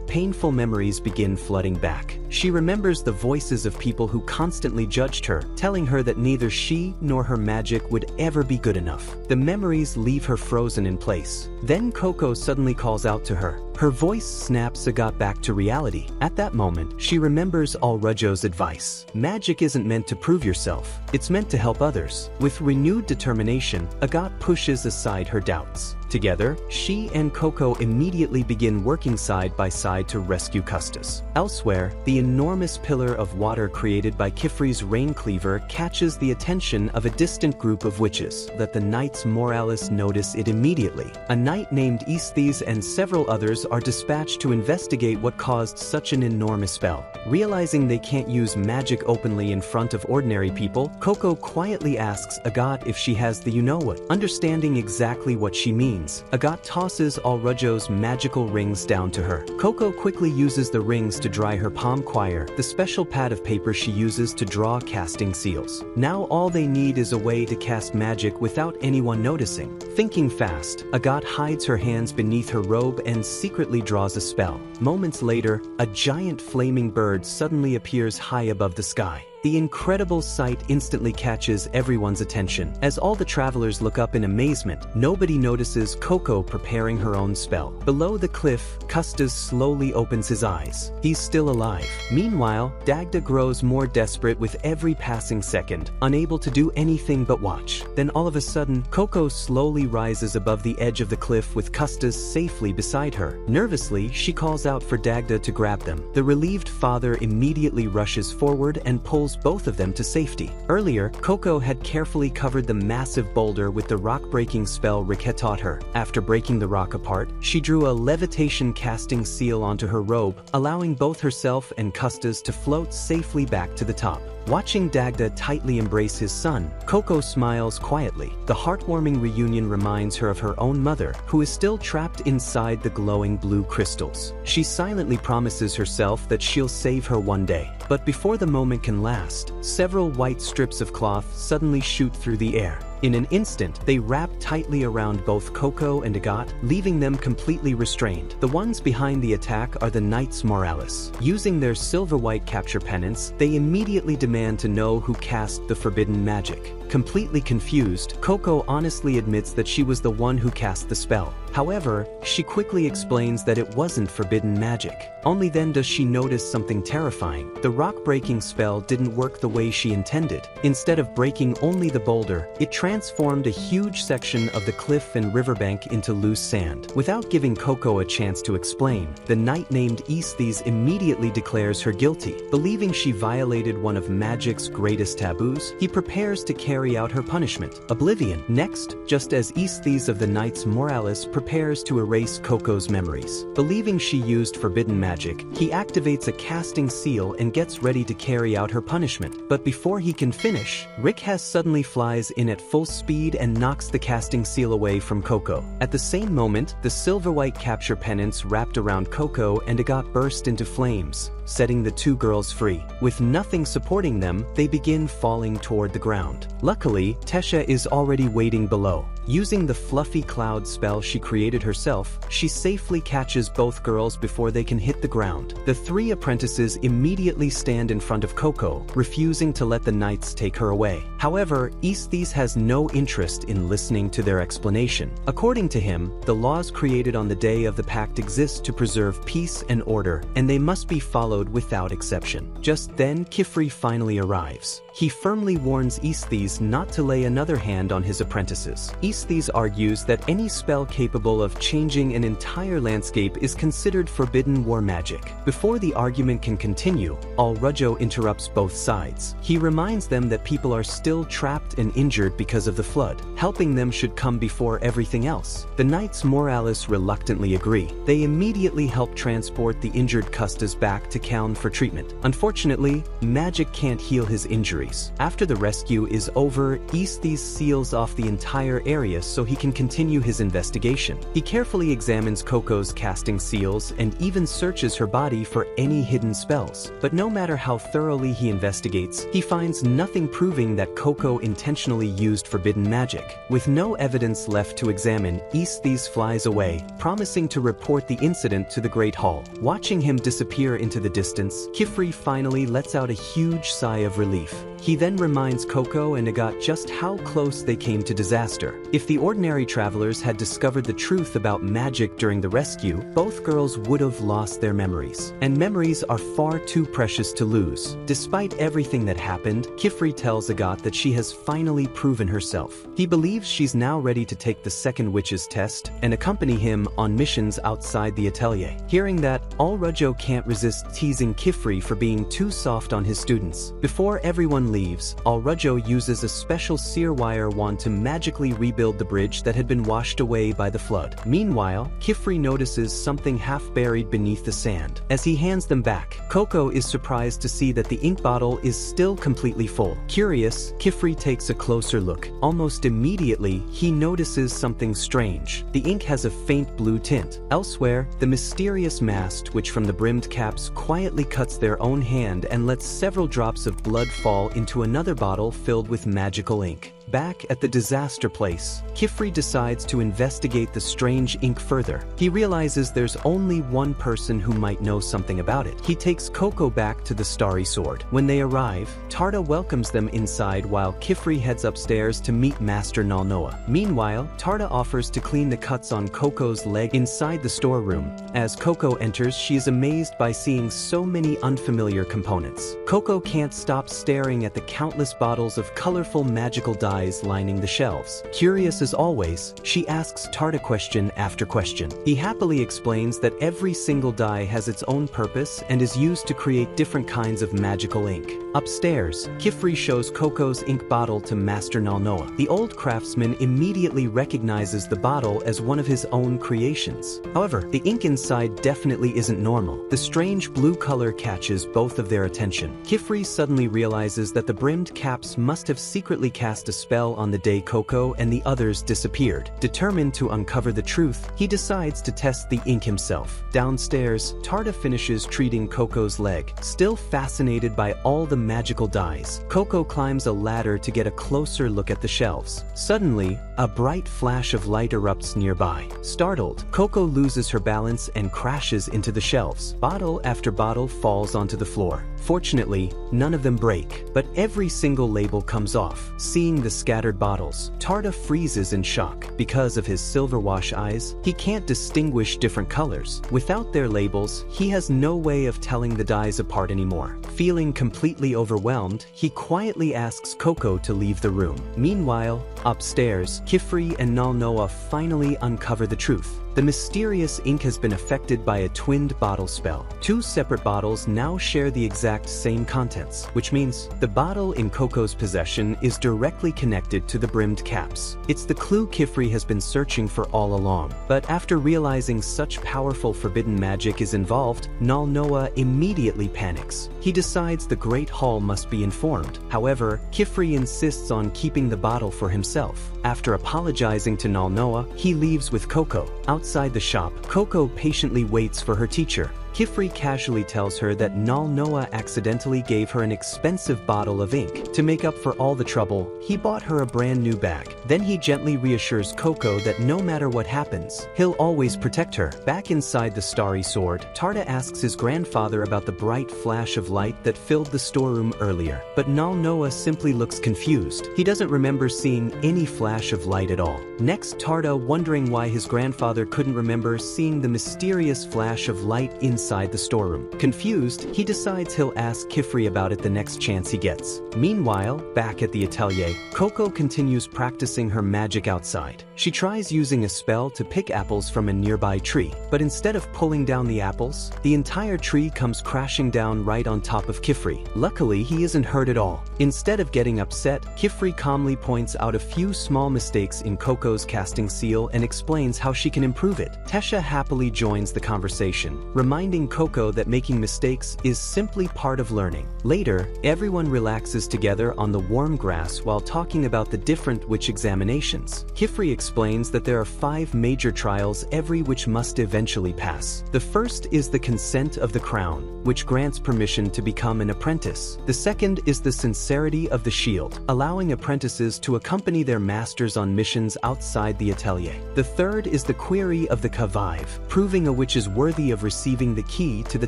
painful memories begin flooding back. She remembers the voices of people who constantly judged her, telling her that neither she nor her magic would ever be good enough. The memories leave her frozen in place. Then Coco suddenly calls out to her. Her voice snaps Agat back to reality. At that moment, she remembers Alrujo's advice. Magic isn't meant to prove yourself, it's meant to help others. With renewed determination, Agat pushes aside her doubts. Together, she and Coco immediately begin working side by side to rescue Custis. Elsewhere, the enormous pillar of water created by Kifri's rain cleaver catches the attention of a distant group of witches. That the Knights Moralis notice it immediately. A knight named Aesthis and several others are dispatched to investigate what caused such an enormous spell. Realizing they can't use magic openly in front of ordinary people, Coco quietly asks Agat if she has the you-know-what. Understanding exactly what she means, Agat tosses Alrujo's magical rings down to her. Coco quickly uses the rings to dry her palm choir, the special pad of paper she uses to draw casting seals. Now all they need is a way to cast magic without anyone noticing. Thinking fast, Agat hides her hands beneath her robe and secretly draws a spell. Moments later, a giant flaming bird suddenly appears high above the sky. The incredible sight instantly catches everyone's attention. As all the travelers look up in amazement, nobody notices Coco preparing her own spell. Below the cliff, Custis slowly opens his eyes. He's still alive. Meanwhile, Dagda grows more desperate with every passing second, unable to do anything but watch. Then all of a sudden, Coco slowly rises above the edge of the cliff with Custis safely beside her. Nervously, she calls out for Dagda to grab them. The relieved father immediately rushes forward and pulls both of them to safety. Earlier, Coco had carefully covered the massive boulder with the rock-breaking spell Rikhe taught her. After breaking the rock apart, she drew a levitation casting seal onto her robe, allowing both herself and Custis to float safely back to the top. Watching Dagda tightly embrace his son, Coco smiles quietly. The heartwarming reunion reminds her of her own mother, who is still trapped inside the glowing blue crystals. She silently promises herself that she'll save her one day. But before the moment can last, several white strips of cloth suddenly shoot through the air. In an instant, they wrap tightly around both Coco and Agat, leaving them completely restrained. The ones behind the attack are the Knights Moralis. Using their silver-white capture pennants, they immediately demand to know who cast the forbidden magic. Completely confused, Coco honestly admits that she was the one who cast the spell. However, she quickly explains that it wasn't forbidden magic. Only then does she notice something terrifying. The rock-breaking spell didn't work the way she intended. Instead of breaking only the boulder, it transformed a huge section of the cliff and riverbank into loose sand. Without giving Coco a chance to explain, the knight named Aesthis immediately declares her guilty. Believing she violated one of magic's greatest taboos, he prepares to carry carry out her punishment, oblivion. Next, just as Aesthetes of the Knights Moralis prepares to erase Coco's memories, believing she used forbidden magic, he activates a casting seal and gets ready to carry out her punishment. But before he can finish, Rick has suddenly flies in at full speed and knocks the casting seal away from Coco. At the same moment, the silver-white capture pennants wrapped around Coco and Agat burst into flames, setting the two girls free. With nothing supporting them, they begin falling toward the ground. Luckily, Tesha is already waiting below. Using the fluffy cloud spell she created herself, she safely catches both girls before they can hit the ground. The three apprentices immediately stand in front of Coco, refusing to let the knights take her away. However, Aesthetes has no interest in listening to their explanation. According to him, the laws created on the day of the pact exist to preserve peace and order, and they must be followed without exception. Just then, Kifri finally arrives. He firmly warns Aesthetes not to lay another hand on his apprentices. Aesthetes argues that any spell capable of changing an entire landscape is considered forbidden war magic. Before the argument can continue, Alrujo interrupts both sides. He reminds them that people are still trapped and injured because of the flood. Helping them should come before everything else. The Knights Moralis reluctantly agree. They immediately help transport the injured Custas back to Calne for treatment. Unfortunately, magic can't heal his injuries. After the rescue is over, Aesthetes seals off the entire area so he can continue his investigation. He carefully examines Coco's casting seals and even searches her body for any hidden spells. But no matter how thoroughly he investigates, he finds nothing proving that Coco intentionally used forbidden magic. With no evidence left to examine, Aesthetes flies away, promising to report the incident to the Great Hall. Watching him disappear into the distance, Kifri finally lets out a huge sigh of relief. He then reminds Coco and Agat just how close they came to disaster. If the ordinary travelers had discovered the truth about magic during the rescue, both girls would have lost their memories. And memories are far too precious to lose. Despite everything that happened, Kifri tells Agat that she has finally proven herself. He believes she's now ready to take the second witch's test and accompany him on missions outside the Atelier. Hearing that, Alrujo can't resist teasing Kifri for being too soft on his students. Before everyone leaves, Alrujo uses a special sear wire wand to magically rebuild the bridge that had been washed away by the flood. Meanwhile, Kifri notices something half buried beneath the sand. As he hands them back, Coco is surprised to see that the ink bottle is still completely full. Curious, Kifri takes a closer look. Almost immediately, he notices something strange. The ink has a faint blue tint. Elsewhere, the mysterious mast, which from the brimmed caps quietly cuts their own hand and lets several drops of blood fall into another bottle filled with magical ink. Back at the disaster place, Kifri decides to investigate the strange ink further. He realizes there's only one person who might know something about it. He takes Coco back to the Starry Sword. When they arrive, Tarda welcomes them inside while Kifri heads upstairs to meet Master Nalnoa. Meanwhile, Tarda offers to clean the cuts on Coco's leg inside the storeroom. As Coco enters, she is amazed by seeing so many unfamiliar components. Coco can't stop staring at the countless bottles of colorful magical dyes lining the shelves. Curious as always, she asks Tarda question after question. He happily explains that every single dye has its own purpose and is used to create different kinds of magical ink. Upstairs, Kifri shows Coco's ink bottle to Master Nalnoa. The old craftsman immediately recognizes the bottle as one of his own creations. However, the ink inside definitely isn't normal. The strange blue color catches both of their attention. Kifri suddenly realizes that the brimmed caps must have secretly cast a spell on the day Coco and the others disappeared. Determined to uncover the truth, he decides to test the ink himself. Downstairs, Tarda finishes treating Coco's leg. Still fascinated by all the magical dyes, Coco climbs a ladder to get a closer look at the shelves. Suddenly, a bright flash of light erupts nearby. Startled, Coco loses her balance and crashes into the shelves. Bottle after bottle falls onto the floor. Fortunately, none of them break, but every single label comes off. Seeing the scattered bottles, Tarda freezes in shock. Because of his silver wash eyes, he can't distinguish different colors. Without their labels, he has no way of telling the dyes apart anymore. Feeling completely overwhelmed, he quietly asks Coco to leave the room. Meanwhile, upstairs, Kifri and Nalnoa finally uncover the truth. The mysterious ink has been affected by a twinned bottle spell. Two separate bottles now share the exact same contents, which means the bottle in Coco's possession is directly connected to the brimmed caps. It's the clue Kifri has been searching for all along. But after realizing such powerful forbidden magic is involved, Nalnoa immediately panics. He decides the Great Hall must be informed. However, Kifri insists on keeping the bottle for himself. After apologizing to Nalnoa, he leaves with Coco. Outside the shop, Coco patiently waits for her teacher. Kifri casually tells her that Nalnoa accidentally gave her an expensive bottle of ink. To make up for all the trouble, he bought her a brand new bag. Then he gently reassures Coco that no matter what happens, he'll always protect her. Back inside the Starry Sword, Tarda asks his grandfather about the bright flash of light that filled the storeroom earlier. But Nalnoa simply looks confused. He doesn't remember seeing any flash of light at all. Next, Tarda, wondering why his grandfather couldn't remember seeing the mysterious flash of light inside the storeroom. Confused, he decides he'll ask Kifri about it the next chance he gets. Meanwhile, back at the Atelier, Coco continues practicing her magic outside. She tries using a spell to pick apples from a nearby tree, but instead of pulling down the apples, the entire tree comes crashing down right on top of Kifri. Luckily, he isn't hurt at all. Instead of getting upset, Kifri calmly points out a few small mistakes in Coco's casting seal and explains how she can improve it. Tesha happily joins the conversation, reminding Coco that making mistakes is simply part of learning. Later, everyone relaxes together on the warm grass while talking about the different witch examinations. Kifri explains that there are 5 major trials every witch must eventually pass. The first is the consent of the crown, which grants permission to become an apprentice. The second is the sincerity of the shield, allowing apprentices to accompany their masters on missions outside the Atelier. The third is the query of the Kavive, proving a witch is worthy of receiving the key to the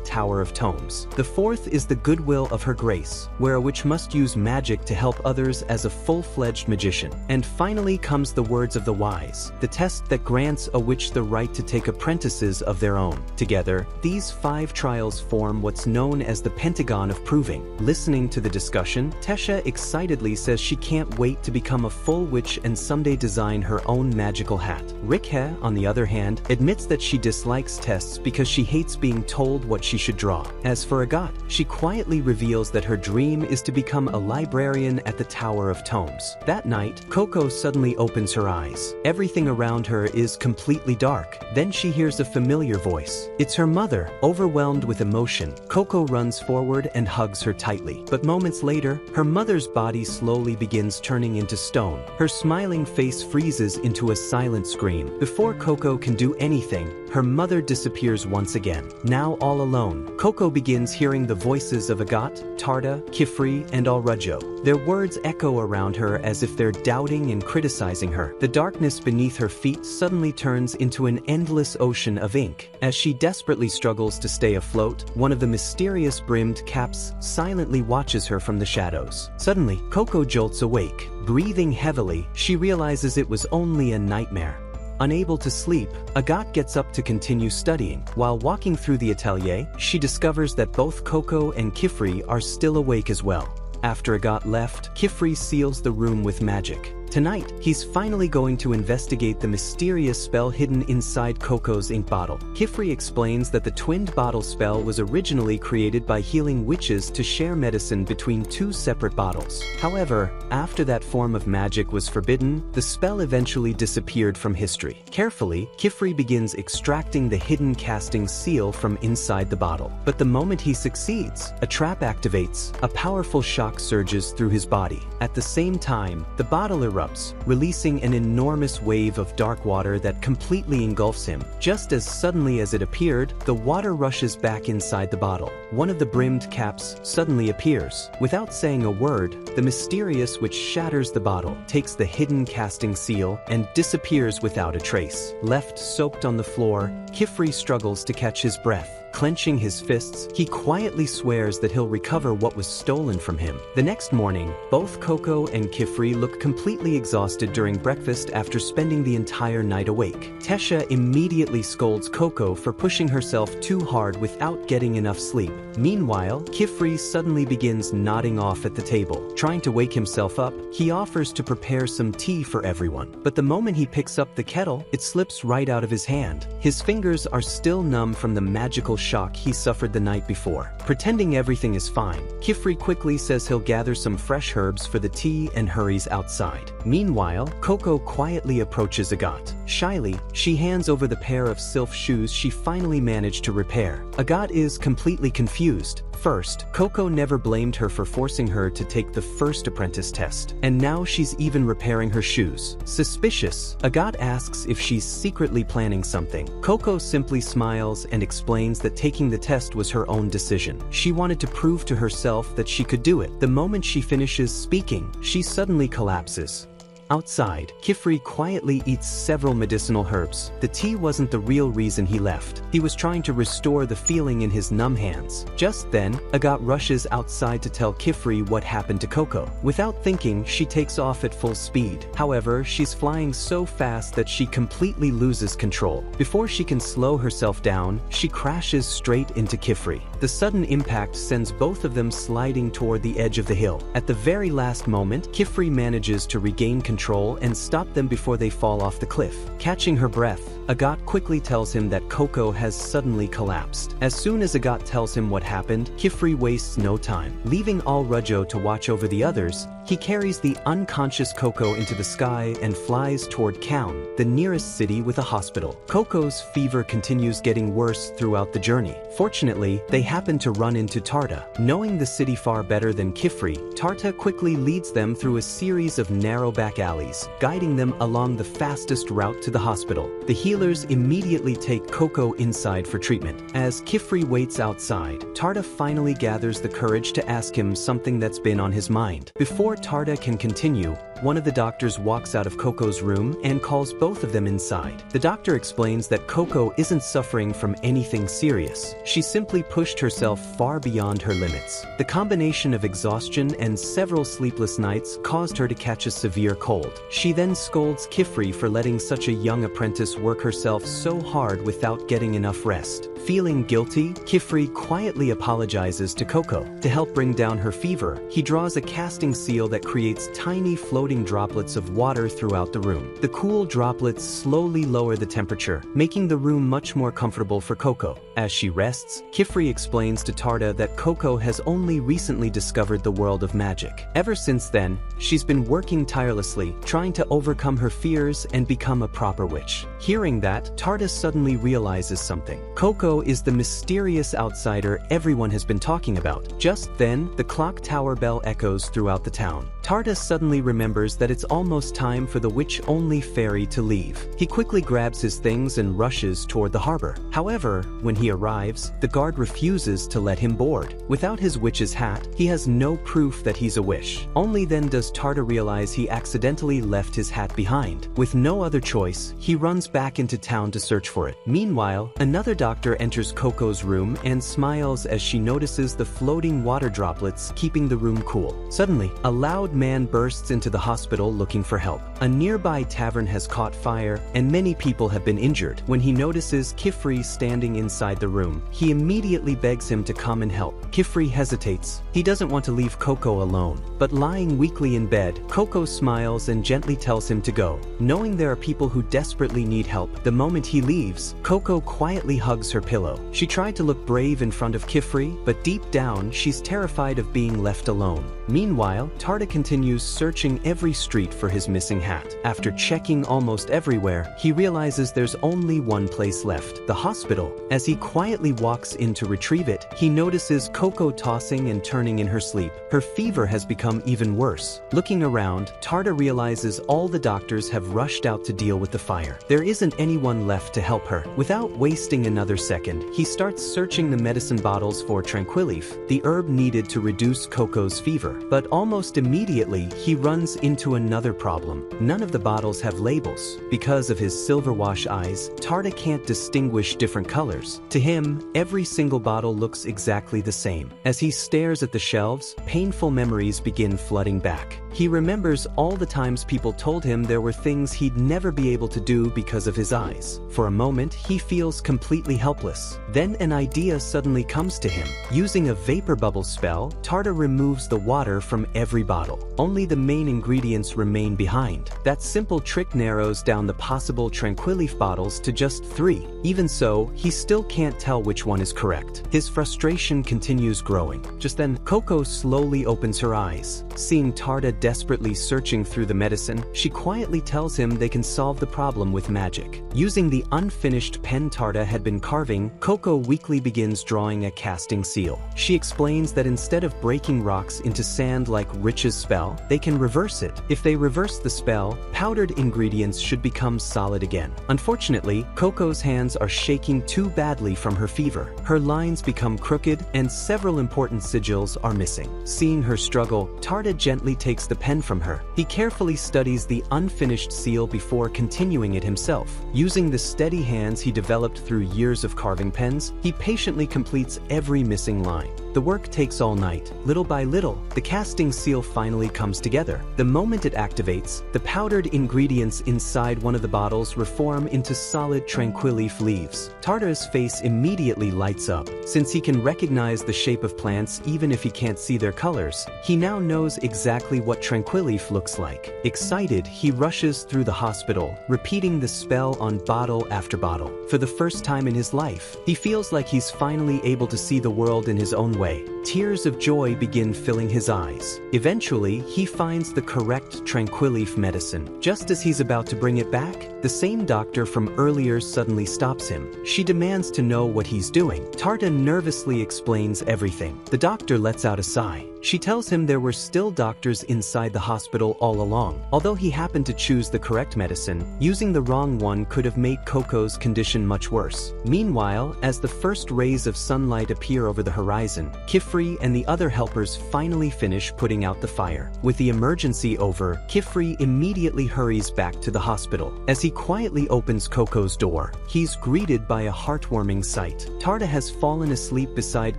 Tower of Tomes. The fourth is the goodwill of her grace, where a witch must use magic to help others as a full-fledged magician. And finally comes the words of the wise, the test that grants a witch the right to take apprentices of their own. Together, these 5 trials form what's known as the Pentagon of Proving. Listening to the discussion, Tesha excitedly says she can't wait to become a full witch and someday design her own magical hat. Rikhe, on the other hand, admits that she dislikes tests because she hates being told what she should draw. As for Agat, she quietly reveals that her dream is to become a librarian at the Tower of Tomes. That night, Coco suddenly opens her eyes. Everything around her is completely dark. Then she hears a familiar voice. It's her mother. Overwhelmed with emotion, Coco runs forward and hugs her tightly. But moments later, her mother's body slowly begins turning into stone. Her smiling face freezes into a silent scream. Before Coco can do anything, her mother disappears once again. Now all alone, Coco begins hearing the voices of Agat, Tarda, Kifri, and Alrujo. Their words echo around her as if they're doubting and criticizing her. The darkness beneath her feet suddenly turns into an endless ocean of ink. As she desperately struggles to stay afloat, one of the mysterious brimmed caps silently watches her from the shadows. Suddenly, Coco jolts awake. Breathing heavily, she realizes it was only a nightmare. Unable to sleep, Agat gets up to continue studying. While walking through the Atelier, she discovers that both Coco and Kifri are still awake as well. After Agat left, Kifri seals the room with magic. Tonight, he's finally going to investigate the mysterious spell hidden inside Coco's ink bottle. Kifri explains that the twinned bottle spell was originally created by healing witches to share medicine between 2 separate bottles. However, after that form of magic was forbidden, the spell eventually disappeared from history. Carefully, Kifri begins extracting the hidden casting seal from inside the bottle. But the moment he succeeds, a trap activates. A powerful shock surges through his body. At the same time, the bottle erupts, releasing an enormous wave of dark water that completely engulfs him. Just as suddenly as it appeared, the water rushes back inside the bottle. One of the brimmed caps suddenly appears. Without saying a word, the mysterious witch shatters the bottle, takes the hidden casting seal, and disappears without a trace. Left soaked on the floor, Kifri struggles to catch his breath. Clenching his fists, he quietly swears that he'll recover what was stolen from him. The next morning, both Coco and Kifri look completely exhausted during breakfast after spending the entire night awake. Tesha immediately scolds Coco for pushing herself too hard without getting enough sleep. Meanwhile, Kifri suddenly begins nodding off at the table. Trying to wake himself up, he offers to prepare some tea for everyone. But the moment he picks up the kettle, it slips right out of his hand. His fingers are still numb from the magical shock he suffered the night before. Pretending everything is fine, Kifri quickly says he'll gather some fresh herbs for the tea and hurries outside. Meanwhile, Coco quietly approaches Agat. Shyly, she hands over the pair of silk shoes she finally managed to repair. Agat is completely confused. First, Coco never blamed her for forcing her to take the first apprentice test, and now she's even repairing her shoes. Suspicious, Agat asks if she's secretly planning something. Coco simply smiles and explains that taking the test was her own decision. She wanted to prove to herself that she could do it. The moment she finishes speaking, she suddenly collapses. Outside, Kifri quietly eats several medicinal herbs. The tea wasn't the real reason he left. He was trying to restore the feeling in his numb hands. Just then, Agat rushes outside to tell Kifri what happened to Coco. Without thinking, she takes off at full speed. However, she's flying so fast that she completely loses control. Before she can slow herself down, she crashes straight into Kifri. The sudden impact sends both of them sliding toward the edge of the hill. At the very last moment, Kifri manages to regain control and stop them before they fall off the cliff. Catching her breath, Agat quickly tells him that Coco has suddenly collapsed. As soon as Agat tells him what happened, Kifri wastes no time. Leaving Al Rujo to watch over the others, he carries the unconscious Coco into the sky and flies toward Kaun, the nearest city with a hospital. Coco's fever continues getting worse throughout the journey. Fortunately, they happen to run into Tarta. Knowing the city far better than Kifri, Tarta quickly leads them through a series of narrow back alleys, guiding them along the fastest route to the hospital. The healers immediately take Coco inside for treatment. As Kifri waits outside, Tarta finally gathers the courage to ask him something that's been on his mind. Before Tarta can continue, one of the doctors walks out of Coco's room and calls both of them inside. The doctor explains that Coco isn't suffering from anything serious. She simply pushed herself far beyond her limits. The combination of exhaustion and several sleepless nights caused her to catch a severe cold. She then scolds Kifri for letting such a young apprentice work herself so hard without getting enough rest. Feeling guilty, Kifri quietly apologizes to Coco. To help bring down her fever, he draws a casting seal that creates tiny floating droplets of water throughout the room. The cool droplets slowly lower the temperature, making the room much more comfortable for Coco. As she rests, Kifri explains to Tarta that Coco has only recently discovered the world of magic. Ever since then, she's been working tirelessly, trying to overcome her fears and become a proper witch. Hearing that, Tarta suddenly realizes something. Coco is the mysterious outsider everyone has been talking about. Just then, the clock tower bell echoes throughout the town. Tarta suddenly remembers that it's almost time for the witch-only ferry to leave. He quickly grabs his things and rushes toward the harbor. However, when he arrives, the guard refuses to let him board. Without his witch's hat, he has no proof that he's a witch. Only then does Tarta realize he accidentally left his hat behind. With no other choice, he runs back into town to search for it. Meanwhile, another doctor enters Coco's room and smiles as she notices the floating water droplets keeping the room cool. Suddenly, a loud man bursts into the hospital looking for help. A nearby tavern has caught fire and many people have been injured. When he notices Kifri standing inside the room, he immediately begs him to come and help. Kifri hesitates. He doesn't want to leave Coco alone, but lying weakly in bed, Coco smiles and gently tells him to go. Knowing there are people who desperately need help, the moment he leaves, Coco quietly hugs her pillow. She tried to look brave in front of Kifri, but deep down, she's terrified of being left alone. Meanwhile, Tarta continues searching every street for his missing hat. After checking almost everywhere, he realizes there's only one place left, the hospital. As he quietly walks in to retrieve it, he notices Coco tossing and turning in her sleep. Her fever has become even worse. Looking around, Tarta realizes all the doctors have rushed out to deal with the fire. There isn't anyone left to help her. Without wasting another second, he starts searching the medicine bottles for Tranquilif, the herb needed to reduce Coco's fever. But almost immediately, he runs into another problem. None of the bottles have labels. Because of his silver-wash eyes, Tarda can't distinguish different colors. To him, every single bottle looks exactly the same. As he stares at the shelves, painful memories begin flooding back. He remembers all the times people told him there were things he'd never be able to do because of his eyes. For a moment, he feels completely helpless. Then an idea suddenly comes to him. Using a vapor bubble spell, Tarda removes the water from every bottle. Only the main ingredients remain behind. That simple trick narrows down the possible Tranquilif bottles to just 3. Even so, he still can't tell which one is correct. His frustration continues growing. Just then, Coco slowly opens her eyes. Seeing Tarda desperately searching through the medicine, she quietly tells him they can solve the problem with magic. Using the unfinished pen Tarda had been carving, Coco weakly begins drawing a casting seal. She explains that instead of breaking rocks into sand like Rich's spell, they can reverse it. If they reverse the spell, powdered ingredients should become solid again. Unfortunately, Coco's hands are shaking too badly from her fever. Her lines become crooked and several important sigils are missing. Seeing her struggle, Tarda gently takes the pen from her. He carefully studies the unfinished seal before continuing it himself. Using the steady hands he developed through years of carving pens, he patiently completes every missing line. The work takes all night. Little by little, the casting seal finally comes together. The moment it activates, the powdered ingredients inside one of the bottles reform into solid Tranquilif leaves. Tarda's face immediately lights up. Since he can recognize the shape of plants even if he can't see their colors, he now knows exactly what Tranquilif looks like. Excited, he rushes through the hospital, repeating the spell on bottle after bottle. For the first time in his life, he feels like he's finally able to see the world in his own way. Tears of joy begin filling his eyes. Eventually, he finds the correct Tranquilif medicine. Just as he's about to bring it back, the same doctor from earlier suddenly stops him. She demands to know what he's doing. Tarda nervously explains everything. The doctor lets out a sigh. She tells him there were still doctors inside the hospital all along. Although he happened to choose the correct medicine, using the wrong one could have made Coco's condition much worse. Meanwhile, as the first rays of sunlight appear over the horizon, Kifri and the other helpers finally finish putting out the fire. With the emergency over, Kifri immediately hurries back to the hospital. As he quietly opens Coco's door, he's greeted by a heartwarming sight. Tarda has fallen asleep beside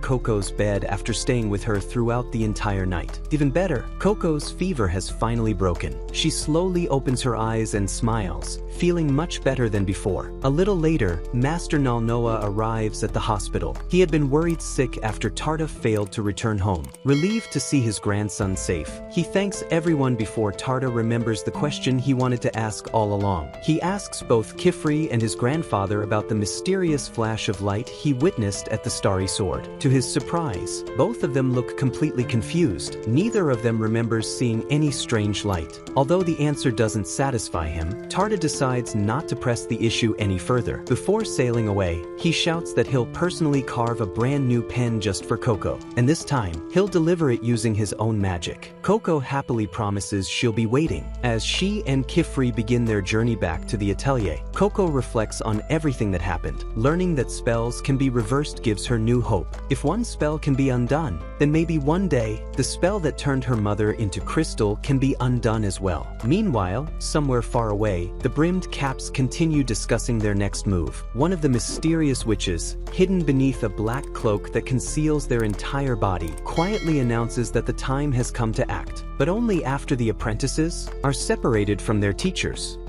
Coco's bed after staying with her throughout the entire night. Even better, Coco's fever has finally broken. She slowly opens her eyes and smiles, feeling much better than before. A little later, Master Nalnoa arrives at the hospital. He had been worried sick after Tarda failed to return home. Relieved to see his grandson safe, he thanks everyone before Tarda remembers the question he wanted to ask all along. He asks both Kifri and his grandfather about the mysterious flash of light he witnessed at the Starry Sword. To his surprise, both of them look completely confused. Neither of them remembers seeing any strange light. Although the answer doesn't satisfy him, Tarda decides not to press the issue any further. Before sailing away, he shouts that he'll personally carve a brand new pen just for Coco, and this time, he'll deliver it using his own magic. Coco happily promises she'll be waiting. As she and Kifri begin their journey back to the Atelier, Coco reflects on everything that happened. Learning that spells can be reversed gives her new hope. If one spell can be undone, then maybe one day, the spell that turned her mother into crystal can be undone as well. Meanwhile, somewhere far away, the brimmed caps continue discussing their next move. One of the mysterious witches, hidden beneath a black cloak that conceals their entire body, quietly announces that the time has come to act, but only after the apprentices are separated from their teachers.